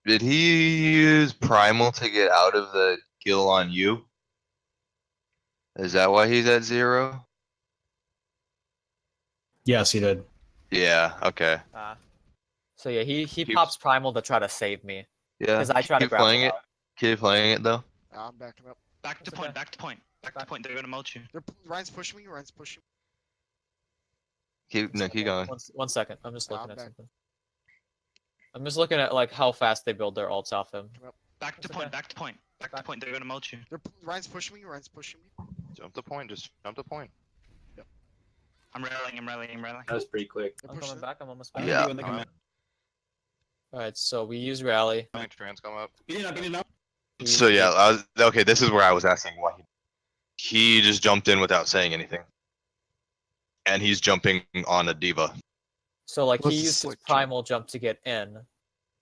he use primal to get out of the kill on you? Is that why he's at 0? Yes, he did. Yeah. Okay. So yeah, he Keeps- pops primal to try to save me Yeah. because I try to Keep grab playing him it. out. Keep playing it though. I'm backing up. Back to That's point. okay. Back to point. Back to point. They're gonna mulch you. Ryan's pushing me. Ryan's pushing me. Keep going. One second. I'm just Nah, looking I'm at back. something. I'm just looking at like how fast they build their ults off him. Back to That's point. okay. Back to point. Back to point. They're gonna mulch you. Ryan's pushing me. Ryan's pushing me. Jump the point. Just jump the point. I'm rallying. I'm rallying. I'm rallying. That was pretty quick. They're I'm pushing coming it. back. I'm almost I back. can Yeah. be when they come in. All right. So we use rally. Trans come up. Beating up, beating up. We So use- yeah, okay. This is where I was asking why he just jumped in without saying anything, and he's jumping on a diva. So like What's he the used his slick jump? primal jump to get in.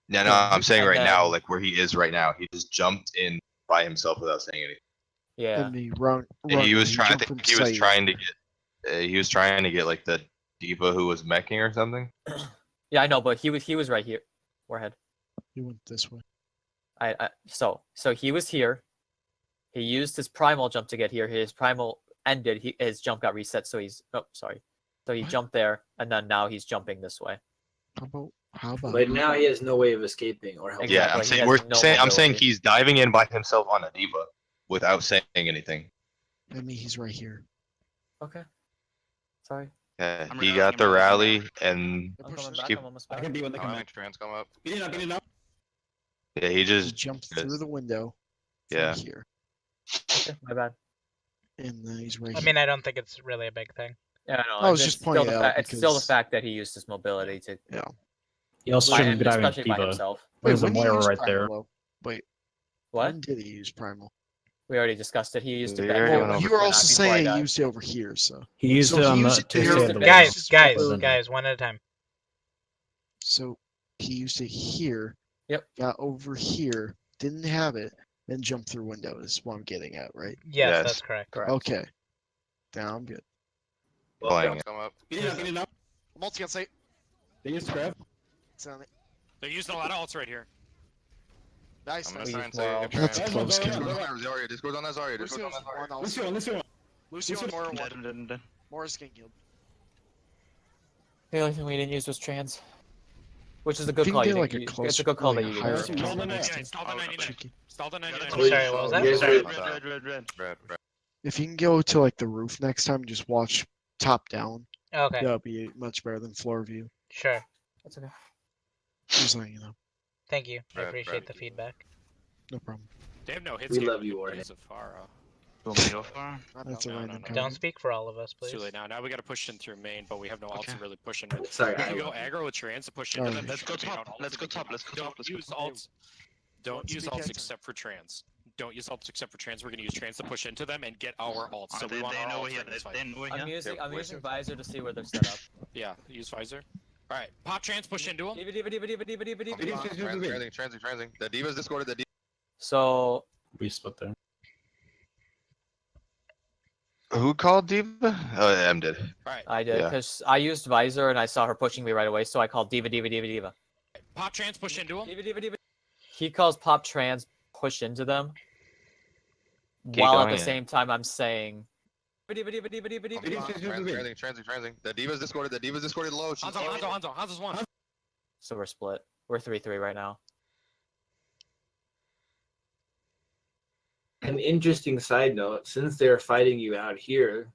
Yeah, no, Yeah, I'm saying and right now, then- like where he is right now, he just jumped in by himself without saying anything. Yeah. And he run. And he was trying. I jumped think from he was site. trying to get. He was trying to get like the diva who was meching or something. Yeah, I know, but he was right here. Warhead. He went this way. So he was here. He used his primal jump to get here. His primal ended. His jump got reset. So sorry. So he What? jumped there, and then now he's jumping this way. How about? But now he has no way of escaping or helping. Yeah, I'm Exactly, he saying has no I'm saying mobility. he's diving in by himself on a diva without saying anything. I mean, he's right here. Okay. Sorry. Yeah, I'm he rallying, got I'm the rallying. rally, and They're I'm pushing coming it. back. keep- I'm almost I back. can be when they come in. trans come up. Beating up, beating up. Yeah, he He just jumped yes. through the window. From Yeah. Here, Okay, my bad. and then he's right I here. mean, I don't think it's really a big thing. Yeah, no. I was it's just still pointing the it out it's still the because- fact that he used his mobility to, He also by, shouldn't be diving especially by Diva. himself. There's a when did he Moira use right Primal, there. though? Wait, What? when did he use Primal? We already discussed it. He used it We back already here. went Well, over you were Not also before I saying he died. used it over here, so. He used So it he on the used it to there. save Guys, the Guys, Just guys, mobility. guys, one at a time. So he used it here. Yep. Got over here, didn't have it, then jumped through window. Is what I'm getting at, right? Yes, Yes. that's correct. Correct. Okay. Now I'm good. playing it. Come up. Beating up, beating up. Multi on site. They used grab. It's on it. They're using a lot of ults right here. Nice. I'm gonna nice. try and Well, say. That's That's close, what I'm Ken. going Zarya, Discord on that Zarya. Discord on Lucio's that Zarya. one also. Lucio, Lucio. Lucio and Moira Dead, one. dead, dead. Moira's getting killed. The only thing we didn't use was trans. Which is a If good you call. can You get like didn't- a it's close, a good call like that a you higher didn't. count. Yeah, That's install the 99. tricky. Install the 99. I'm sorry, what was that? Yes, Red, sir. red. If you can go to like the roof next time, just watch top down. Okay, That'll be much better than floor view. sure. That's okay. Just letting you know. Thank you. I Right, appreciate right. the feedback. No problem. They have no hits. We game love you, with Warhead. Zafara. You want me to go for him? That's a No, no, random no. comment. Don't speak for all of us, It's please. too late now. Now we got to push in through main, but we have no ults Okay. to really push in with. Sorry, We I can go love you. aggro with trans to push into Alright. them. Let's go They don't top. ult Let's go to top. Let's go top. Don't Let's go use top. ults. Don't Let's use be ults captain. except for trans. Don't use ults except for trans. We're gonna use trans to push into them and get our ults. So They we want know our we're ults here. in this fight. They know we're I'm here. using where's Visor your- to see where they're set up. Yeah, use visor. All right, pop trans, push into them. Diva, diva, diva, diva, diva, diva, diva, diva. Transing. The Diva's discorded. The Diva. So We split there. Who called Diva? Oh, yeah, M did. All right, I did Yeah. because I used Visor and I saw her pushing me right away, so I called Diva, diva, diva, diva. pop trans, push into them. Diva, diva, diva. He calls pop trans, push into them. Keep while at going, the yeah. same time I'm saying. Diva, diva, diva, diva, diva, diva. Transing. The Diva's discorded low. She's Hanzo's one. So we're split. We're 3-3 right now. An interesting side note: since they're fighting you out here,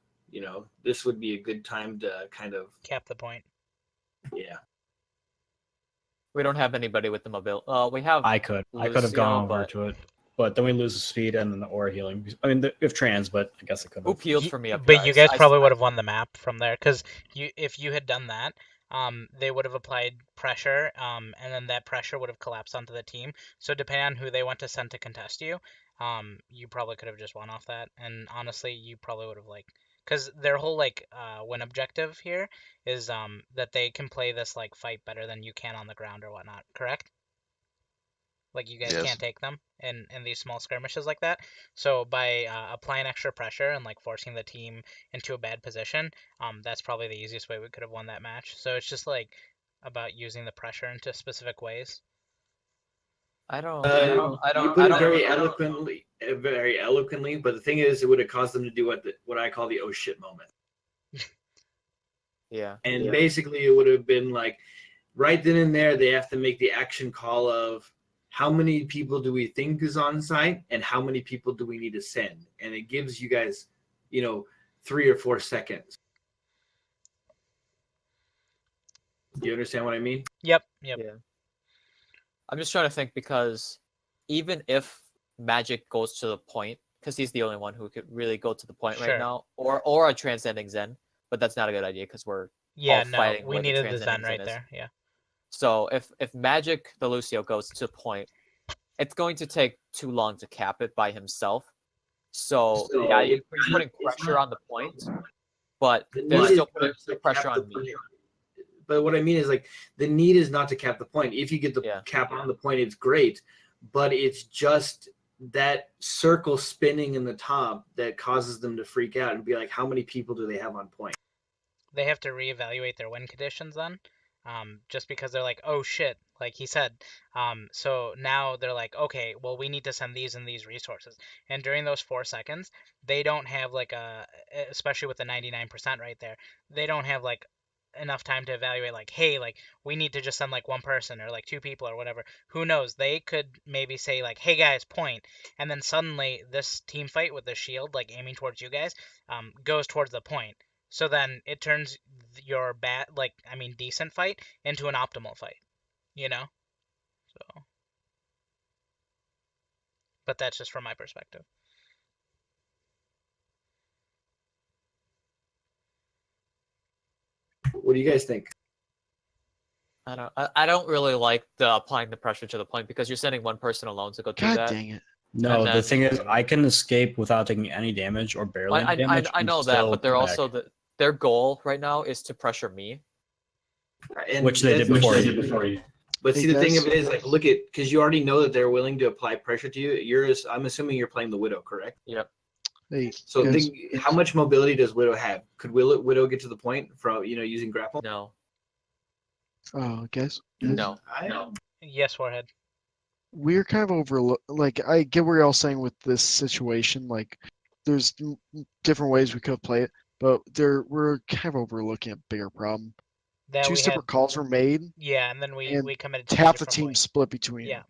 this would be a good time to kind of, Cap the point. yeah. We don't have anybody with the mobility. We have. I could have Lucio, gone over but- to it, but then we lose the speed and then the aura healing. I mean, if trans, but I guess I could Who have. peeled for me up But here? you guys probably would have won the map from there, because if you had done that, they would have applied pressure, and then that pressure would have collapsed onto the team. So depending on who they went to send to contest you, you probably could have just won off that. And honestly, you probably would have because their whole win objective here is that they can play this fight better than you can on the ground or whatnot. Correct? Like you guys Yes. can't take them in these small skirmishes like that. So by applying extra pressure and forcing the team into a bad position, that's probably the easiest way we could have won that match. So it's just about using the pressure into specific ways. I don't. You put it very eloquently, but the thing is, it would have caused them to do what I call the oh shit moment. Yeah. And basically, it would have been right then and there, they have to make the action call of how many people do we think is on site and how many people do we need to send, and it gives you guys, 3 or 4 seconds. Do you understand what I mean? Yep. Yeah. I'm just trying to think because even if Magic goes to the point, because he's the only one who could really go to the point Sure. right now, or a transcending Zen, but that's not a good idea because we're Yeah, all no, fighting we where the needed the transcending Zen right Zen is. there. Yeah. So if Magic the Lucio goes to point, it's going to take too long to cap it by himself. So So yeah, it's he's putting not- pressure on the point, but The they're need still is putting not to pressure cap on the me. point. But what I mean is the need is not to cap the point. If you get the Yeah. cap on the point, it's great. But it's just that circle spinning in the top that causes them to freak out and be like, how many people do they have on point? They have to reevaluate their win conditions then, just because they're oh shit, like he said. So now they're okay, well we need to send these and these resources, and during those 4 seconds, they don't have especially with the 99% right there, they don't have enough time to evaluate hey, we need to just send one person or 2 people or whatever. Who knows? They could maybe say hey guys, point, and then suddenly this team fight with the shield aiming towards you guys goes towards the point. So then it turns your decent fight into an optimal fight, So, but that's just from my perspective. What do you guys think? I don't really like the applying the pressure to the point because you're sending one person alone to go do God that. dang it. No, And the then- thing is, I can escape without taking any damage or barely any damage. I and know that, still but they're come also back. their goal right now is to pressure me. And Which they did that's- before you. But see, the thing Because- of it is, look at, because you already know that they're willing to apply pressure to you. I'm assuming you're playing the Widow, correct? Hey, So guys, think, how much mobility does Widow have? Could Widow get to the point from using grapple? No, guys, no. Yes, Warhead. we're kind of overlook. I get what you're all saying with this situation. There's different ways we could play it, but we're kind of overlooking a bigger problem. Then two we separate had calls were made. yeah, and then and we committed to half the different team points. split between. Yeah.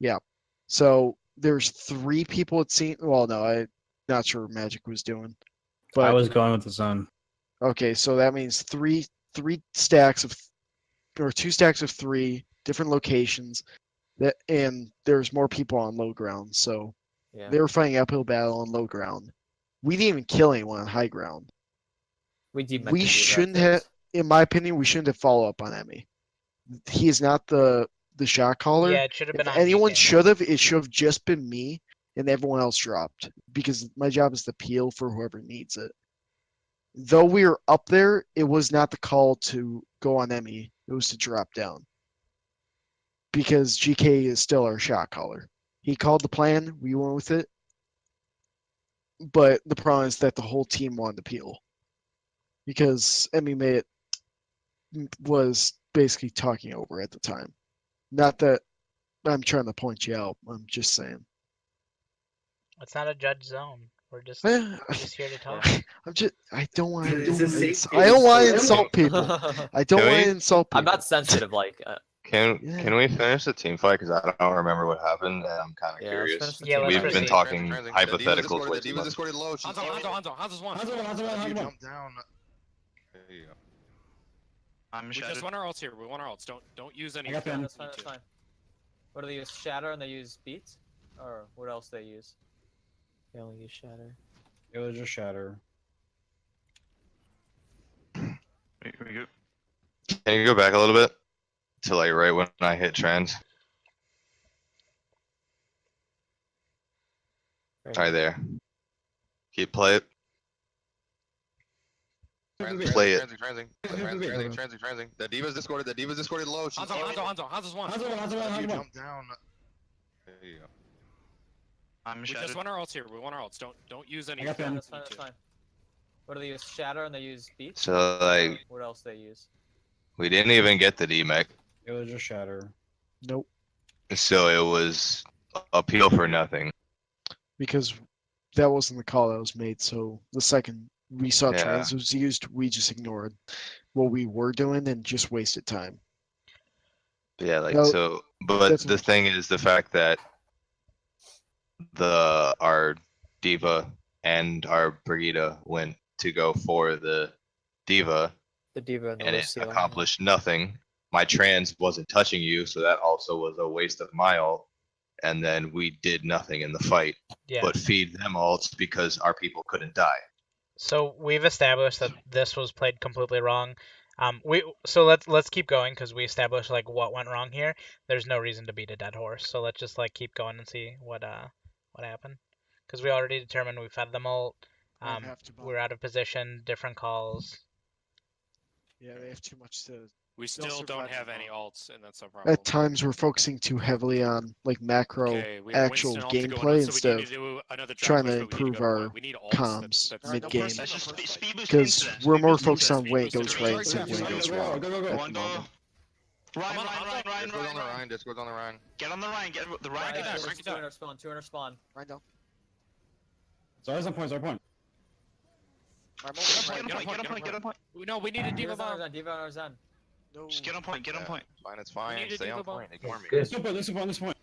Yeah. So there's 3 people it seemed. Well, no, I'm not sure what Magic was doing. But I was going with the zone. okay, so that means three stacks of, or 2 stacks of 3 different locations. That, and there's more people on low ground, so Yeah. they were fighting uphill battle on low ground. We didn't even kill anyone on high ground. We deemed We shouldn't have, in my opinion, we shouldn't have followed up on Emmy. He is not the shot caller. Yeah, it should have If been on anyone GK. should have, it should have just been me, and everyone else dropped, because my job is to peel for whoever needs it. Though we were up there, it was not the call to go on Emmy. It was to drop down. Because GK is still our shot caller. He called the plan, we went with it. But the problem is that the whole team wanted to peel. Because Emmy was basically talking over at the time. Not that I'm trying to point you out, I'm just saying. It's not a judge zone. We're just Eh, here to talk. I don't want to. It's a safe I don't want to space. insult people. I don't Can want we- to insult people. I'm not sensitive like. Can Yeah. we finish the team fight? Because I don't remember what happened, and I'm kind of Yeah, let's curious. finish the Yeah, team let's We've fight. been proceed. talking The hypotheticals way too Diva's much. escorted low. Hanzo's one. You jump down. There you go. I'm We shattered. just want our ults here. We want our ults. Don't use any. I got if you them. don't That's fine. need That's to. fine. What do they use? Shatter and they use beats, or what else they use? They only use shatter. It was just shatter. We go. Can you go back a little bit to like right when I hit trans? Right there. Play it. Play it. Transing. The Diva's escorted low. She's Hanzo's one. You jump down. There you go. I'm We shattered. just want our ults here. We want our ults. Don't use any. I got if you them. don't That's fine. need That's to. fine. What do they use? Shatter and they use beats. So like What else they use? we didn't even get the DMEC, It was just shatter. Nope. so it was appeal for nothing. Because that wasn't the call that was made. So the second we saw Yeah. trans was used, we just ignored what we were doing and just wasted time. Yeah, like No, so. But that's the what- thing is the fact that our Diva and our Brigida went to go for the Diva, The Diva and the and it Lucio. accomplished nothing. My trans wasn't touching you, so that also was a waste of my ult. And then we did nothing in the fight, Yeah. but feed them ults because our people couldn't die. So we've established that this was played completely wrong. Let's keep going because we established like what went wrong here. There's no reason to beat a dead horse. So let's just like keep going and see what happened. Because we already determined we fed them ult. Don't have to bomb. We're out of position. Different calls. Yeah, they have too much to. We They'll still don't survive the have any bomb. ults, and that's a problem. At times, we're focusing too heavily on like macro Okay, we have actual Winston ult to go gameplay nuts, so we instead need of to do another drop trying push, to but we need to improve go to our point. We need ults. comms That's mid-game. Let's just speed boost Because into them. we're Speed more boost into focused them. on Speed when it boost into goes them. right than when it goes wrong. Go, go, go. at One the go. moment. Ryan, Come on, Ryan, Ryan, Ryan, Discord's on the Ryan. Rhine. Discord's on the Rhine. Get on the Ryan. Get the Ryan. Right, Get right, there. right. 200 spawn. 200 spawn. Right down. Zarya's on point. Zarya's on point. Just get on point. Get on point. Get on point. No, we need a Diva Diva's on bomb. Arzan. Diva on Arzan. No. Just get on point. Get on Yeah, point. It's fine. It's We fine. need to Stay do on the ball. point. Ignore me. Good. Let's go, let's go on this point.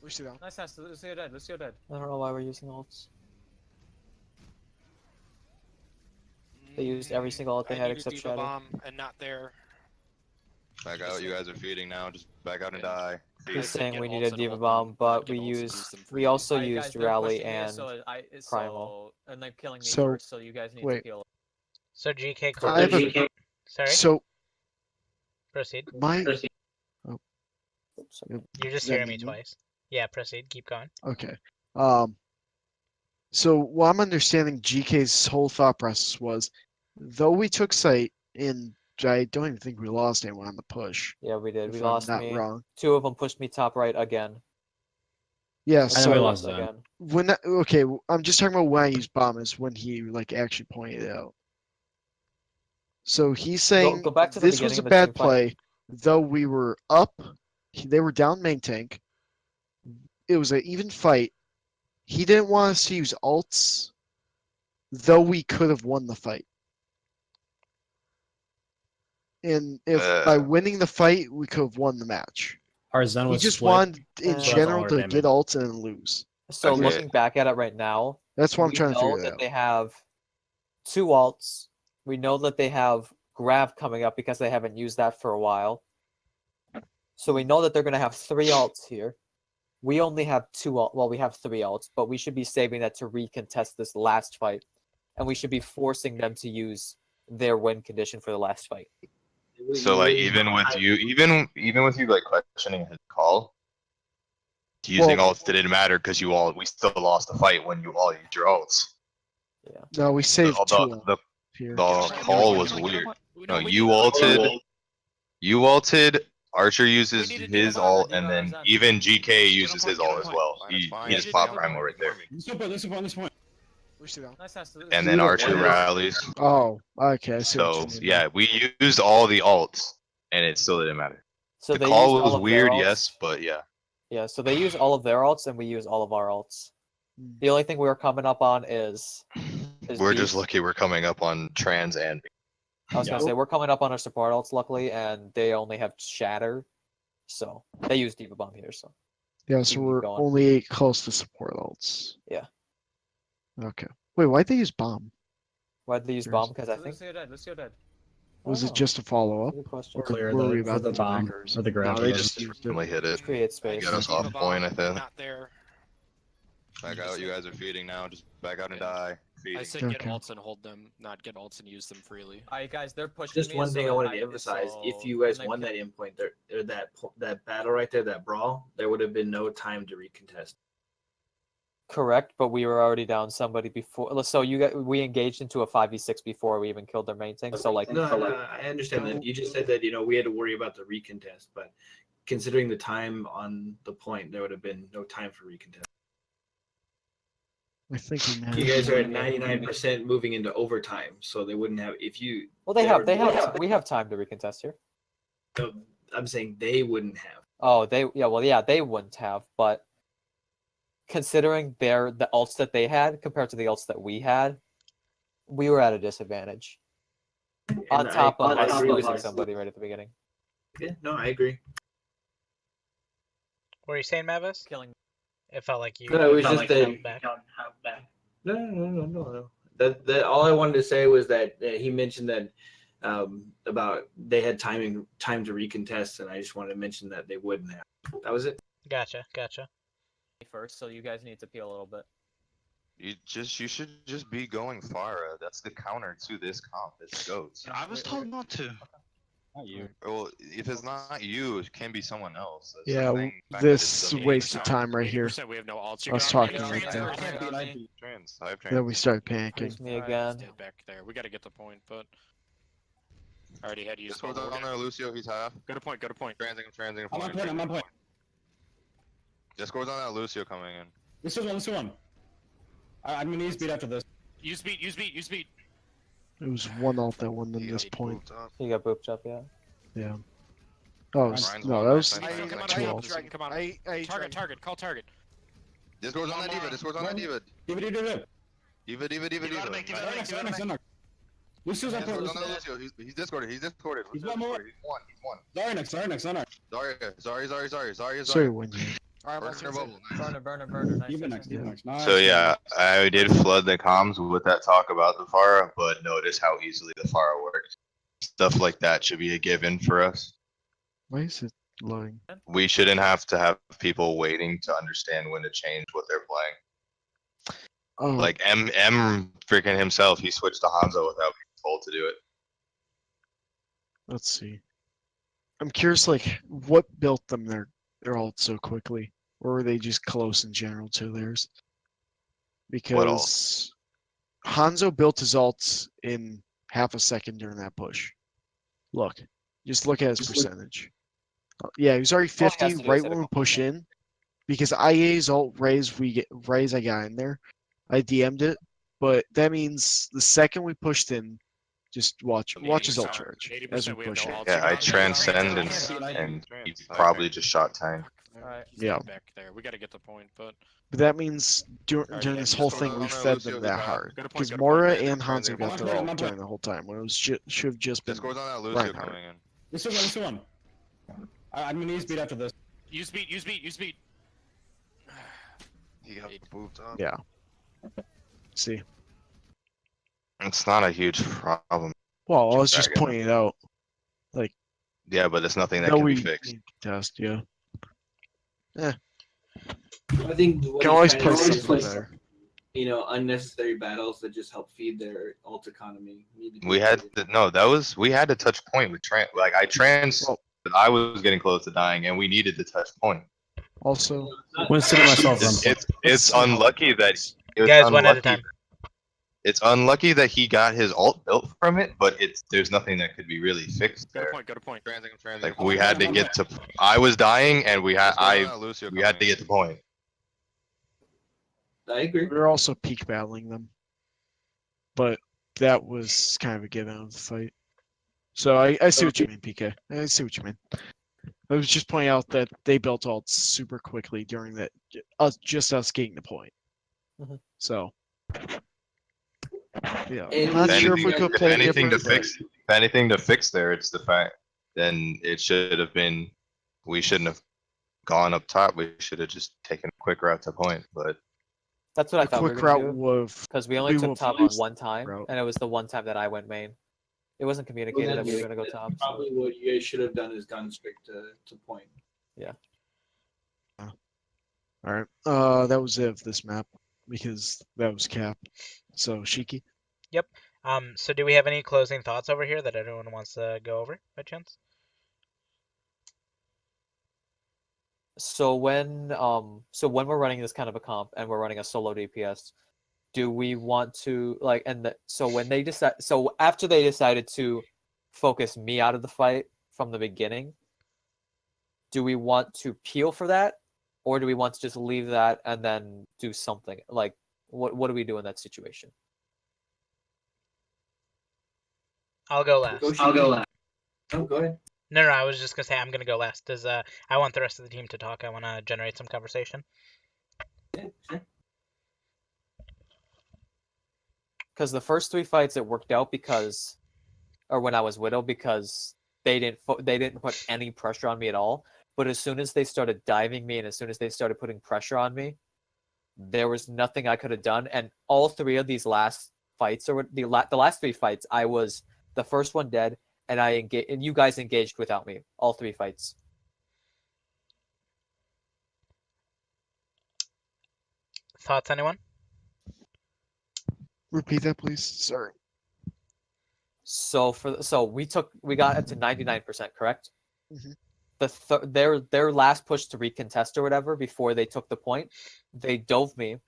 Lucy down. Nice. Lucio dead. Lucio dead. I don't know why we're using ults. They used every single ult they I had need a except Diva Shatter. bomb and not there. Back out. You guys are feeding now. Just back out and die. He's Guys saying get we ults need a and Diva ult bomb, them, but get we ults and use used them we freely. also Alright, guys, used they're Rally pushing me, and so and they're killing me So- first, so you guys need wait. to heal. So GK I called. have a- Sorry. So Proceed. my Oops, You're just Is that hearing me me? twice. Yeah. Proceed. Keep going. okay. So what I'm understanding GK's whole thought process was, though we took site, and I don't even think we lost anyone on the push. yeah, we did. If We I'm lost not me. wrong. 2 of them pushed me top right again. Yeah. I know we So lost that. again. when okay, I'm just talking about when I use bomb is when he like actually pointed it out. So he's saying go back to the this was beginning a of the bad team fight. play, though we were up. They were down main tank. It was an even fight. He didn't want us to use ults, though we could have won the fight. And if by Uh, winning the fight, we could have won the match. Our Zen We was just split. wanted, in So that's all general, our to damage. get ults and then lose. So Okay. looking back at it right now, That's what I'm we trying to know figure that out. they have 2 alts. We know that they have Grav coming up because they haven't used that for a while. So we know that they're going to have 3 alts here. We only have 2 alts. Well, we have 3 alts, but we should be saving that to recontest this last fight. And we should be forcing them to use their win condition for the last fight. So like even with you with you like questioning his call, using Well- ults didn't matter because we still lost the fight when you all used your ults. No, we saved The, 2 the, here. the call was weird. No, you ulted. You ulted. Archer uses We need to do his a bomb ult, and and do then ours on. even GK uses point, his get on ult as point. well. Fine, He it's fine. he just Yeah, popped yeah, Primal right there. This point. Push it down. And then Archer rallies. Oh, okay. I see what So you mean now. yeah, we used all the ults, and it still didn't matter. So The they call used was all of their weird, alts. yes, but yeah. Yeah, so they use all of their alts and we use all of our alts. Hmm. The only thing we were coming up on is We're just Beast. lucky we're coming up on trans and I was gonna say we're coming up on our support alts luckily, and they only have Shatter, so they use Diva Bomb here. So Yeah, so keep we're going. only close to support ults. Yeah. Okay. Wait, why'd they use bomb? why did they use Yours. Bomb? Because I think Lucio dead. Was Oh, it just a follow up? good question. Or Clear were the- we for about the to bomb breakers? or the grab No, they or just just used it. randomly hit it. Just create space. Get us off point, I think. Not there. Back out. You guys are feeding now. Just back out and die. I Feeding. said get Okay. ults and hold them, not get ults and use them freely. Alright, guys, they're pushing Just me, one thing I so wanted to emphasize: if you guys when they won pick- that endpoint, there, or that battle right there, that brawl, there would have been no time to recontest. Correct, but we were already down somebody before. So we engaged into a 5v6 before we even killed their main thing. So like, No, I understand that. You just said that we had to worry about the recontest, but considering the time on the point, there would have been no time for recontest. I think we You guys are at managed. 99% moving into overtime, so they wouldn't have. If you, well, we have time to recontest here. I'm saying they wouldn't have. Oh, they wouldn't have, but considering the ults that they had compared to the ults that we had, we were at a disadvantage. On And top of I us agree with losing you. somebody right at the beginning. Yeah, no, I agree. What were you saying, Mavis? Killing. It felt like you. No, it was felt just like you that- held back. No. That all I wanted to say was that he mentioned that about they had time to recontest, and I just wanted to mention that they wouldn't have. That was it. Gotcha. first, so you guys need to peel a little bit. You should just be going Pharah. That's the counter to this comp. It's goats. I was told not to. Not you. Well, if it's not you, it can be someone else. That's the Yeah, thing. The fact that it's this somebody waste of else. time right here. 80% we have no ults. I was You're gonna- talking right Trans there. versus Trans. Omni. Trans. I have Then trans. we started panicking. Here's me Alright, again. stay back there. We gotta get the point, but I already had used. Just goes one. on there, Lucio. He's half. Go to point. Transing. I'm on point. Just goes on that Lucio coming in. This is one. I'm gonna use speed after this. Use speed. It was one ult that won them He this got point. moved up. He got booped up, yeah. Yeah. Oh, Ryan's no, one, that was Ryan's one. Come on, two Ryan, ults. Come on. I Target. Call target. This goes on that diva. This goes on that diva. Diva. Diva. You gotta make Right next, right next, Diva. Lucio's on This point. goes on that Lucio. He's discorded. He's Lucio's one more. discorded. He's one. Sorry, next. Sorry. Sorry, when you. Burner bubble. Nice. Burner. Nice. Diva next. Nice. So yeah, I did flood the comms with that talk about the Pharah, but notice how easily the Pharah works. Stuff like that should be a given for us. Why is it loading? We shouldn't have to have people waiting to understand when to change what they're playing. Oh, Like M freaking himself, he switched to Hanzo without being told to do it. let's see. I'm curious, like, what built them their ult so quickly, or were they just close in general to theirs? Because Hanzo built his ults in half a second during that push. Just look at his percentage. Yeah, he was already All he has 50 to do is right hit a when we couple push shots. in. Because IA's ult raise, I got in there. I DM'd it, but that means the second we pushed in, Just watch his ult charge as we 80% we have push no it. ults. Yeah, I You're transcend and he probably just shot tank. Alright. Yeah. Back there. We got to get the point, but But that means during Alright, during yeah, this just whole go thing, down we there, fed Lucio, them good that job. hard. Good point, Because good Mora point. and Transit, Hanzo got transit. their My ult point. during the whole time when it was should have just been. Just go down that Lucio Reinhardt. coming in. This one. I'm gonna use beat after this. use speed. He got moved up. Yeah. See. It's not a huge problem. Well, I was just Dragon. pointing it out. Yeah, but it's nothing that That can we be fixed. need to test. Yeah. I think what Can he always kinda play did something was, better. unnecessary battles that just help feed their ult economy. need to be We had avoided. to, no, we had to touch point with like I was getting close to dying and we needed to touch point. Also, Winston and myself run. It's unlucky that it's Guys, one at a unlucky- time. It's unlucky that he got his ult built from it, but there's nothing that could be really fixed Got a there. point, got a point. Transit. Like we had to get to. I was dying and we had Just go down that Lucio we had coming to in. get the point. I agree. we were also peak battling them, but that was kind of a given of the fight. So I see what you mean, PK. I see what you mean. I was just pointing out that they built ults super quickly during that, us getting the point. Mhm. So, yeah, And not if sure if we could if play anything to different, fix, if anything to fix there, it's the fact. Then it should have been. We shouldn't have gone up top. We should have just taken a quick route to point. But That's what I but thought we quick were gonna route do. would Because we only we took would've top lost one time, route. and it was the one time that I went main. It wasn't communicated that we were gonna go top. So. Probably what you guys should have done is gone straight to point. All right. That was it of this map because that was cap. So Shiki. So do we have any closing thoughts over here that everyone wants to go over by chance? So when we're running this kind of a comp and we're running a solo DPS, do we want to so when they decide after they decided to focus me out of the fight from the beginning, do we want to peel for that, or do we want to just leave that and then do something? Like what do we do in that situation? I'll go last. I'll go last. Oh, go ahead. No, I was just gonna say I'm gonna go last. I want the rest of the team to talk. I want to generate some conversation. Yeah, sure. Because the first 3 fights it worked out when I was Widow, because they didn't put any pressure on me at all. But as soon as they started diving me and as soon as they started putting pressure on me, there was nothing I could have done. And all 3 of these last fights, or the last 3 fights, I was the first one dead, and and you guys engaged without me. All 3 fights. Thoughts, anyone? Repeat that, please. Sorry. So we got it to 99%, correct? Mhm. Their last push to recontest or whatever before they took the point, they dove me,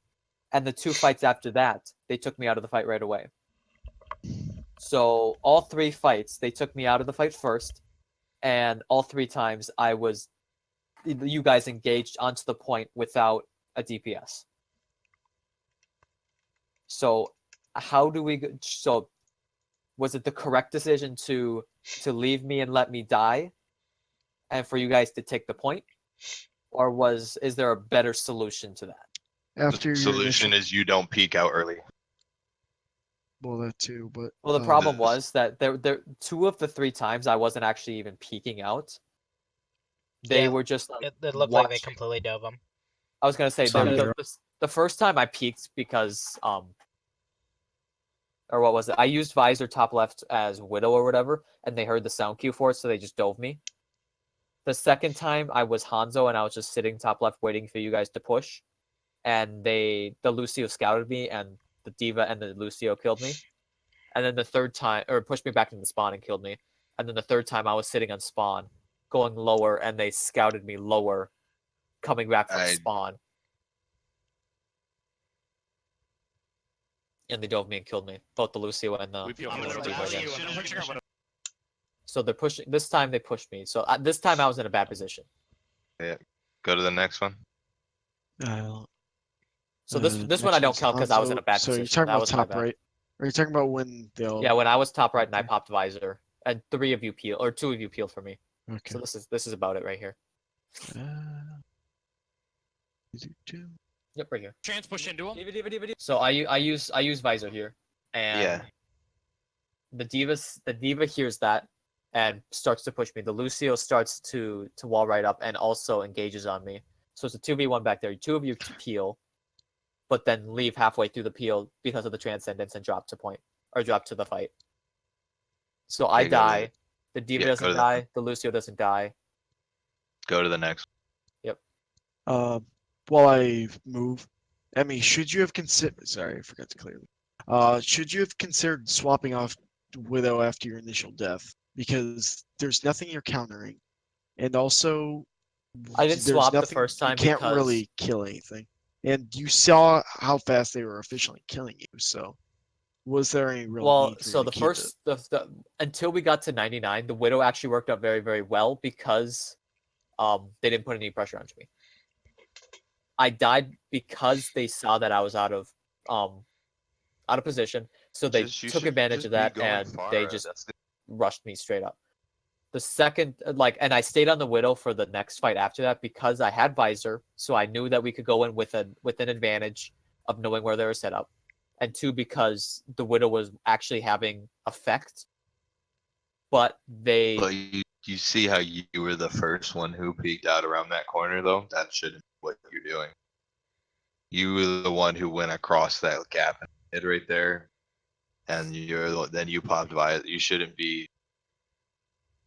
and the 2 fights after that, they took me out of the fight right away. So all 3 fights, they took me out of the fight first, and all 3 times you guys engaged onto the point without a DPS. So how do we? So was it the correct decision to leave me and let me die, and for you guys to take the point, or is there a better solution to that? After your the solution initial, is you don't peek out early. well, that too, but Well, the problem This- was that there 2 of the 3 times I wasn't actually even peeking out. They Yeah, were just like It looked like they watching. completely dove them. I was gonna say Sorry, the first time I peeked because or what was it? I used visor top left as Widow or whatever, and they heard the sound cue for it, so they just dove me. The second time I was Hanzo and I was just sitting top left waiting for you guys to push, and the Lucio scouted me and the D.Va and the Lucio killed me. And then the third time, or pushed me back into the spawn and killed me. And then the third time I was sitting on spawn, going lower, and they scouted me lower, coming back from spawn. And they dove me and killed me. Both the Lucio and the We feel D.Va again. good. So they're pushing. This time they pushed me. So this time I was in a bad position. Go to the next one. So this one I don't count because I was in a bad so position. you're talking That about was my top bad. right. Are you talking about when they'll? Yeah, when I was top right and I popped visor, and 2 of you peeled for me. Okay. So this is about it right here. Do-do-do. Yep, right here. Trans push into him. So I use visor here, and Yeah. the diva hears that and starts to push me. The Lucio starts to wall right up and also engages on me. So it's a 2v1 back there. 2 of you peel, but then leave halfway through the peel because of the transcendence and drop to point or drop to the fight. So I Okay, go to die. The diva yeah, go doesn't to the- die. The Lucio doesn't die. Go to the next. While I move, Emmy, should you have considered? Sorry, I forgot to clearly. Should you have considered swapping off Widow after your initial death? Because there's nothing you're countering, and also I didn't there's swap the nothing- first time You can't because really kill anything, and you saw how fast they were efficiently killing you. So, was there any real? well, need for you so to the keep first it? the until we got to 99, the Widow actually worked out very, very well because they didn't put any pressure onto me. I died because they saw that I was out of position, so they You took should advantage just of be that going and they far, just that's the- rushed me straight up. The second, and I stayed on the Widow for the next fight after that because I had visor, so I knew that we could go in with an advantage of knowing where they were set up, and 2 because the Widow was actually having effect, but they. But you see how you were the first one who peeked out around that corner, though? That shouldn't be what you're doing. You were the one who went across that gap and hit right there, and then you popped by it. You shouldn't be.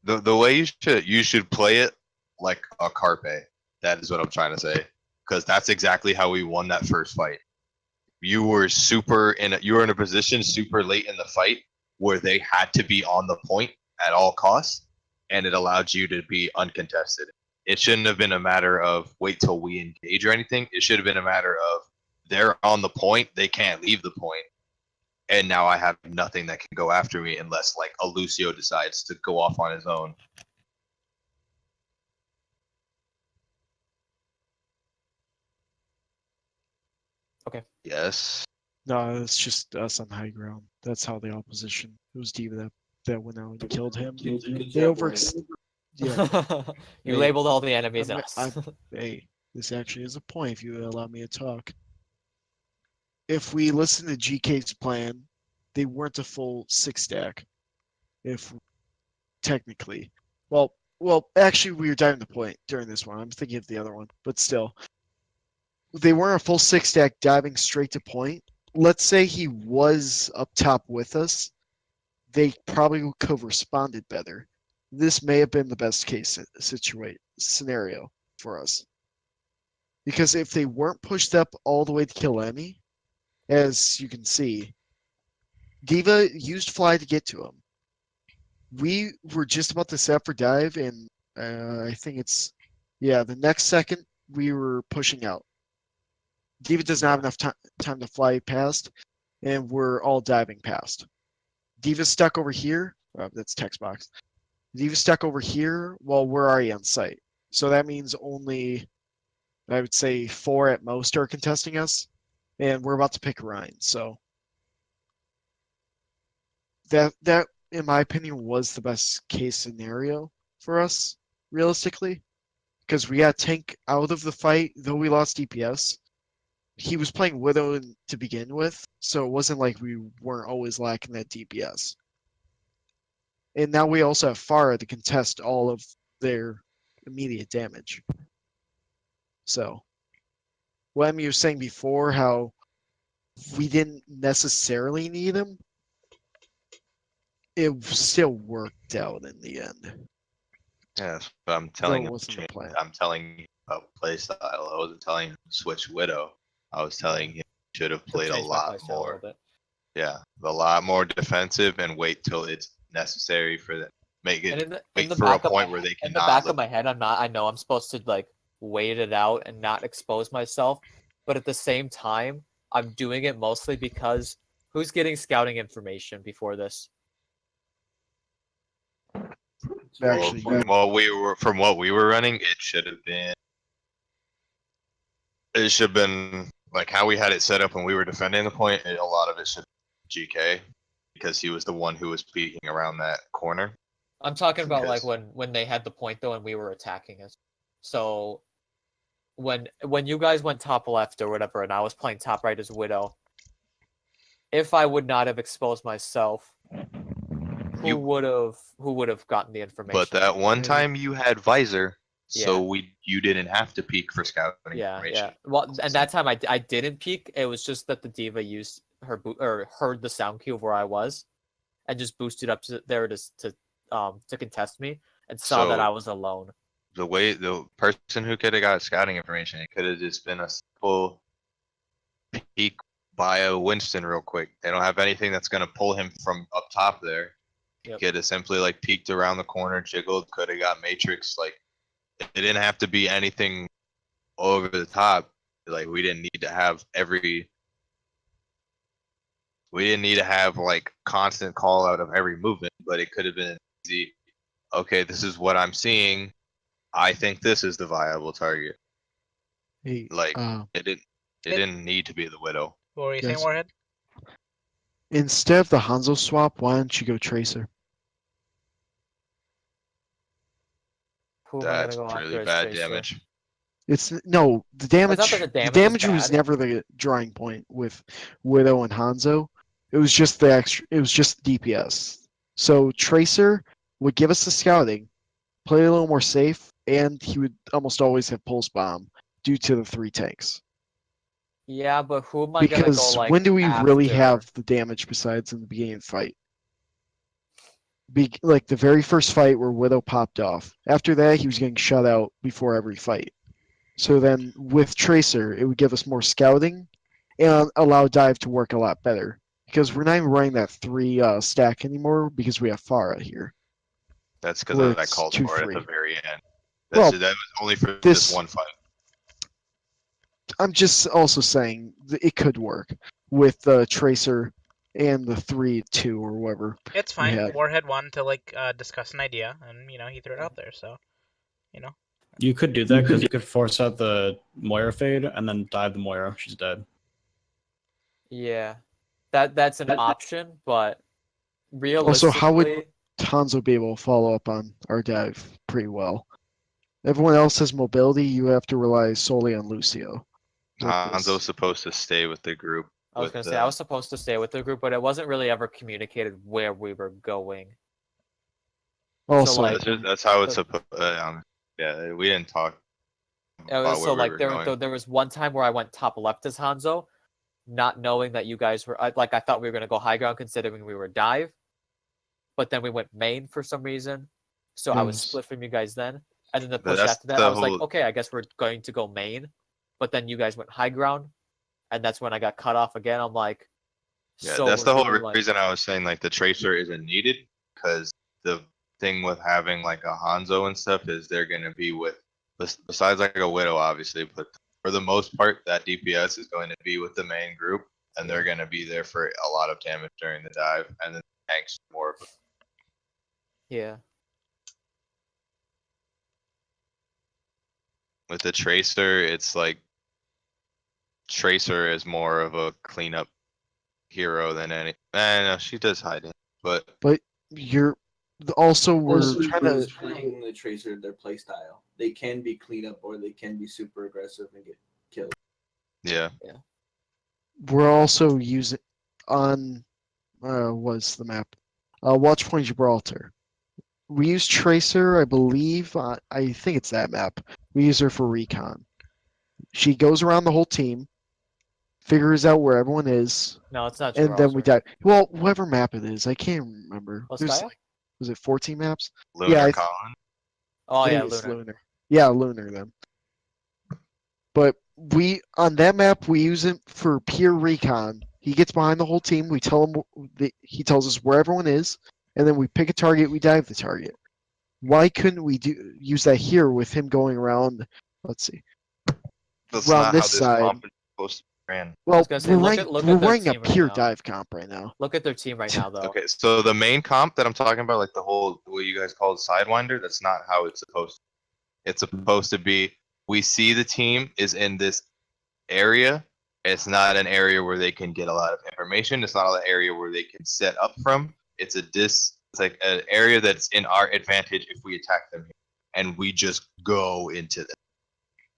The way you should play it like a carpe. That is what I'm trying to say, because that's exactly how we won that first fight. You were you were in a position super late in the fight where they had to be on the point at all costs, and it allowed you to be uncontested. It shouldn't have been a matter of wait till we engage or anything. It should have been a matter of they're on the point, they can't leave the point, and now I have nothing that can go after me unless like a Lucio decides to go off on his own. Okay. Yes. No, it's just us on high ground. That's how the opposition. It was Diva that went out and killed him. They Yeah. You Hey, labeled all the enemies I'm- us. Hey, this actually is a point if you allow me to talk. If we listen to GK's plan, they weren't a full 6-stack. If technically, well, actually, we were diving the point during this one. I'm thinking of the other one, but still, they weren't a full 6-stack diving straight to point. Let's say he was up top with us, they probably could have responded better. This may have been the best case scenario for us. Because if they weren't pushed up all the way to kill Emmy, as you can see, Diva used Fly to get to him. We were just about to set up for dive, and I think the next second we were pushing out. Diva does not have enough time to fly past, and we're all diving past. Diva's stuck over here. That's text box. Diva's stuck over here while we're already on site. So that means only, I would say, 4 at most are contesting us, and we're about to pick Ryan. So that in my opinion was the best case scenario for us, realistically, because we got Tank out of the fight. Though we lost DPS, he was playing Widow to begin with, so it wasn't like we weren't always lacking that DPS. And now we also have Pharah to contest all of their immediate damage. So, what Emmy was saying before, how we didn't necessarily need him, it still worked out in the end. Yes, but I'm Though telling it you, wasn't the plan. I'm telling you about playstyle. I wasn't telling you to switch Widow. I was telling you should have played a Changed my lot playstyle a more. little bit. Yeah, a lot more defensive and wait till it's necessary for them. Make And it in wait the for a back of point my where they in the cannot. back of my head, I know I'm supposed to like wait it out and not expose myself, but at the same time, I'm doing it mostly because who's getting scouting information before this? Actually, from what we were running, it should have been. It should have been like how we had it set up when we were defending the point. A lot of it should GK because he was the one who was peeking around that corner. I'm talking about like Because- when they had the point though and we were attacking it. So when you guys went top left or whatever and I was playing top right as Widow, if I would not have exposed myself, who You- would have gotten the information? But that one Maybe. time you had visor, so Yeah. you didn't have to peek for scouting Yeah, information. yeah. Well, and that time I didn't peek. It was just that the diva used her or heard the sound cue of where I was, and just boosted up to there to contest me, and saw that So- I was alone. The person who could have got scouting information, it could have just been a simple peek by a Winston real quick. They don't have anything that's gonna pull him from up top there. Yep. Could have simply like peeked around the corner, jiggled, could have got Matrix. Like it didn't have to be anything over the top. Like we didn't need to have like constant call out of every movement, but it could have been easy. Okay, this is what I'm seeing. I think this is the viable target. Hey, Like it It- didn't need to be the Widow. What were you saying, Yes. Warhead? instead of the Hanzo swap, why don't you go Tracer? Who am I gonna That's go after really as bad Tracer? damage. It's no the damage. that the The damage is damage was bad? never the drawing point with Widow and Hanzo. It was just the extra. It was just DPS. So Tracer would give us the scouting, play a little more safe, and he would almost always have pulse bomb due to the 3 tanks. Yeah, but who am I gonna go Because like? when do we really after? have the damage besides in the beginning of the fight? Like the very first fight where Widow popped off. After that, he was getting shut out before every fight. So then with Tracer, it would give us more scouting and allow dive to work a lot better. Because we're not even running that 3 stack anymore because we have Farah here. That's because Where I it's called for it at the 2-3. very end. Well, That was only for this- this one fight. I'm just also saying it could work with the Tracer and the 3-2 or whatever. It's fine. Yeah. Warhead wanted to like discuss an idea, and he threw it out there. So, You could do that because you could force out the Moira fade and then dive the Moira. She's dead. Yeah, that's an option, but Also, realistically, how would Hanzo be able to follow up on our dive pretty well? Everyone else has mobility. You have to rely solely on Lucio. with Hanzo's this. supposed to stay with the group. I was with gonna say the- I was supposed to stay with the group, but it wasn't really ever communicated where we were going. Also, like- That's how it's the- supposed. Yeah, we didn't talk. about So where we like were there going. there was one time where I went top left as Hanzo, not knowing that you guys were I thought we were gonna go high ground considering we were dive, but then we went main for some reason. So I was Yes. split from you guys then, and then the But push that's after that the I was like, whole- okay, I guess we're going to go main, but then you guys went high ground, and that's when I got cut off again. I'm like, Yeah, so that's we're the whole doing, like- reason I was saying like the tracer isn't needed because the thing with having like a Hanzo and stuff is they're gonna be with besides like a Widow obviously, but for the most part that DPS is going to be with the main group and they're gonna be there for a lot of damage during the dive and then tanks more. of it. Yeah. With the tracer, it's like Tracer is more of a cleanup hero than any. No, she does hide it, but you're also we're Also, trying who's to. playing the tracer their play style. They can be cleanup or they can be super aggressive and get killed. yeah, We're also using on what's the map? Watchpoint Gibraltar. We use Tracer, I believe. I think it's that map. We use her for recon. She goes around the whole team, figures out where everyone is, No, it's not. and then we Gibraltar. die. Well, whatever map it is, I can't remember. Was There's Gaia? was it 14 maps? Lunar Yeah, I th- Colin. Oh I yeah, think it's Lunar. Yeah, Lunar then. But we on that map we use it for pure recon. He gets behind the whole team. We tell him he tells us where everyone is, and then we pick a target. We dive the target. Why couldn't we use that here with him going around? Let's see. That's around not this how this side. comp is supposed to be ran. Well, gonna say, we're look running, at- look we're at their running a team right pure now. dive comp right now. Look at their team right now, though. Okay, so the main comp that I'm talking about, like the whole what you guys call Sidewinder, that's not how it's supposed to. It's supposed to be we see the team is in this area It's not an area where they can get a lot of information. It's not an area where they can set up from. It's like an area that's in our advantage if we attack them, and we just go into them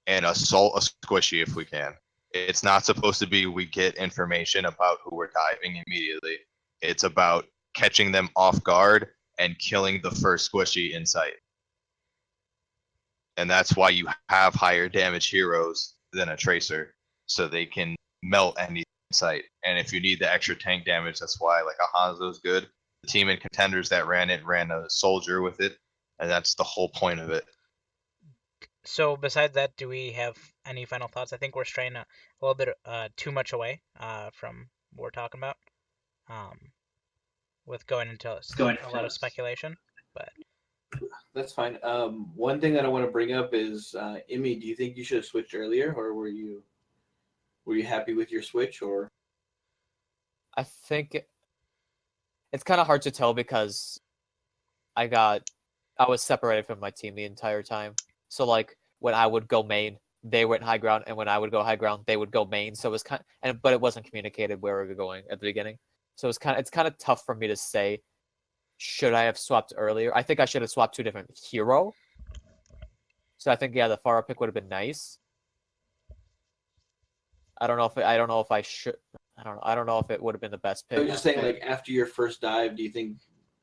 and assault a squishy if we can. It's not supposed to be we get information about who we're diving immediately. It's about catching them off guard and killing the first squishy in sight. And that's why you have higher damage heroes than a tracer, so they can melt any sight. And if you need the extra tank damage, that's why like a Hanzo's good. The team and contenders that ran it ran a soldier with it, and that's the whole point of it. So besides that, do we have any final thoughts? I think we're straying a little bit too much away from what we're talking about, with going into a lot of speculation. But That's fine. One thing that I want to bring up is, Emmy, do you think you should have switched earlier, or were you happy with your switch, or? I think it's kind of hard to tell because I was separated from my team the entire time. So like when I would go main, they went high ground, and when I would go high ground, they would go main. So it was but it wasn't communicated where we were going at the beginning. So it's kind of tough for me to say. Should I have swapped earlier? I think I should have swapped to a different hero. So I think the Pharah pick would have been nice. I don't know if I should. I don't know if it would have been the best pick. So you're just saying, like, after your first dive, do you think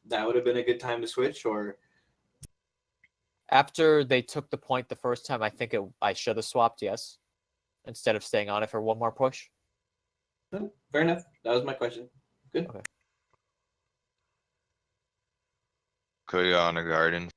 that would have been a good time to switch, or? After they took the point the first time, I think I should have swapped, yes, instead of staying on it for one more push. Fair enough. That was my question. Good. Okay. Could go on a garden.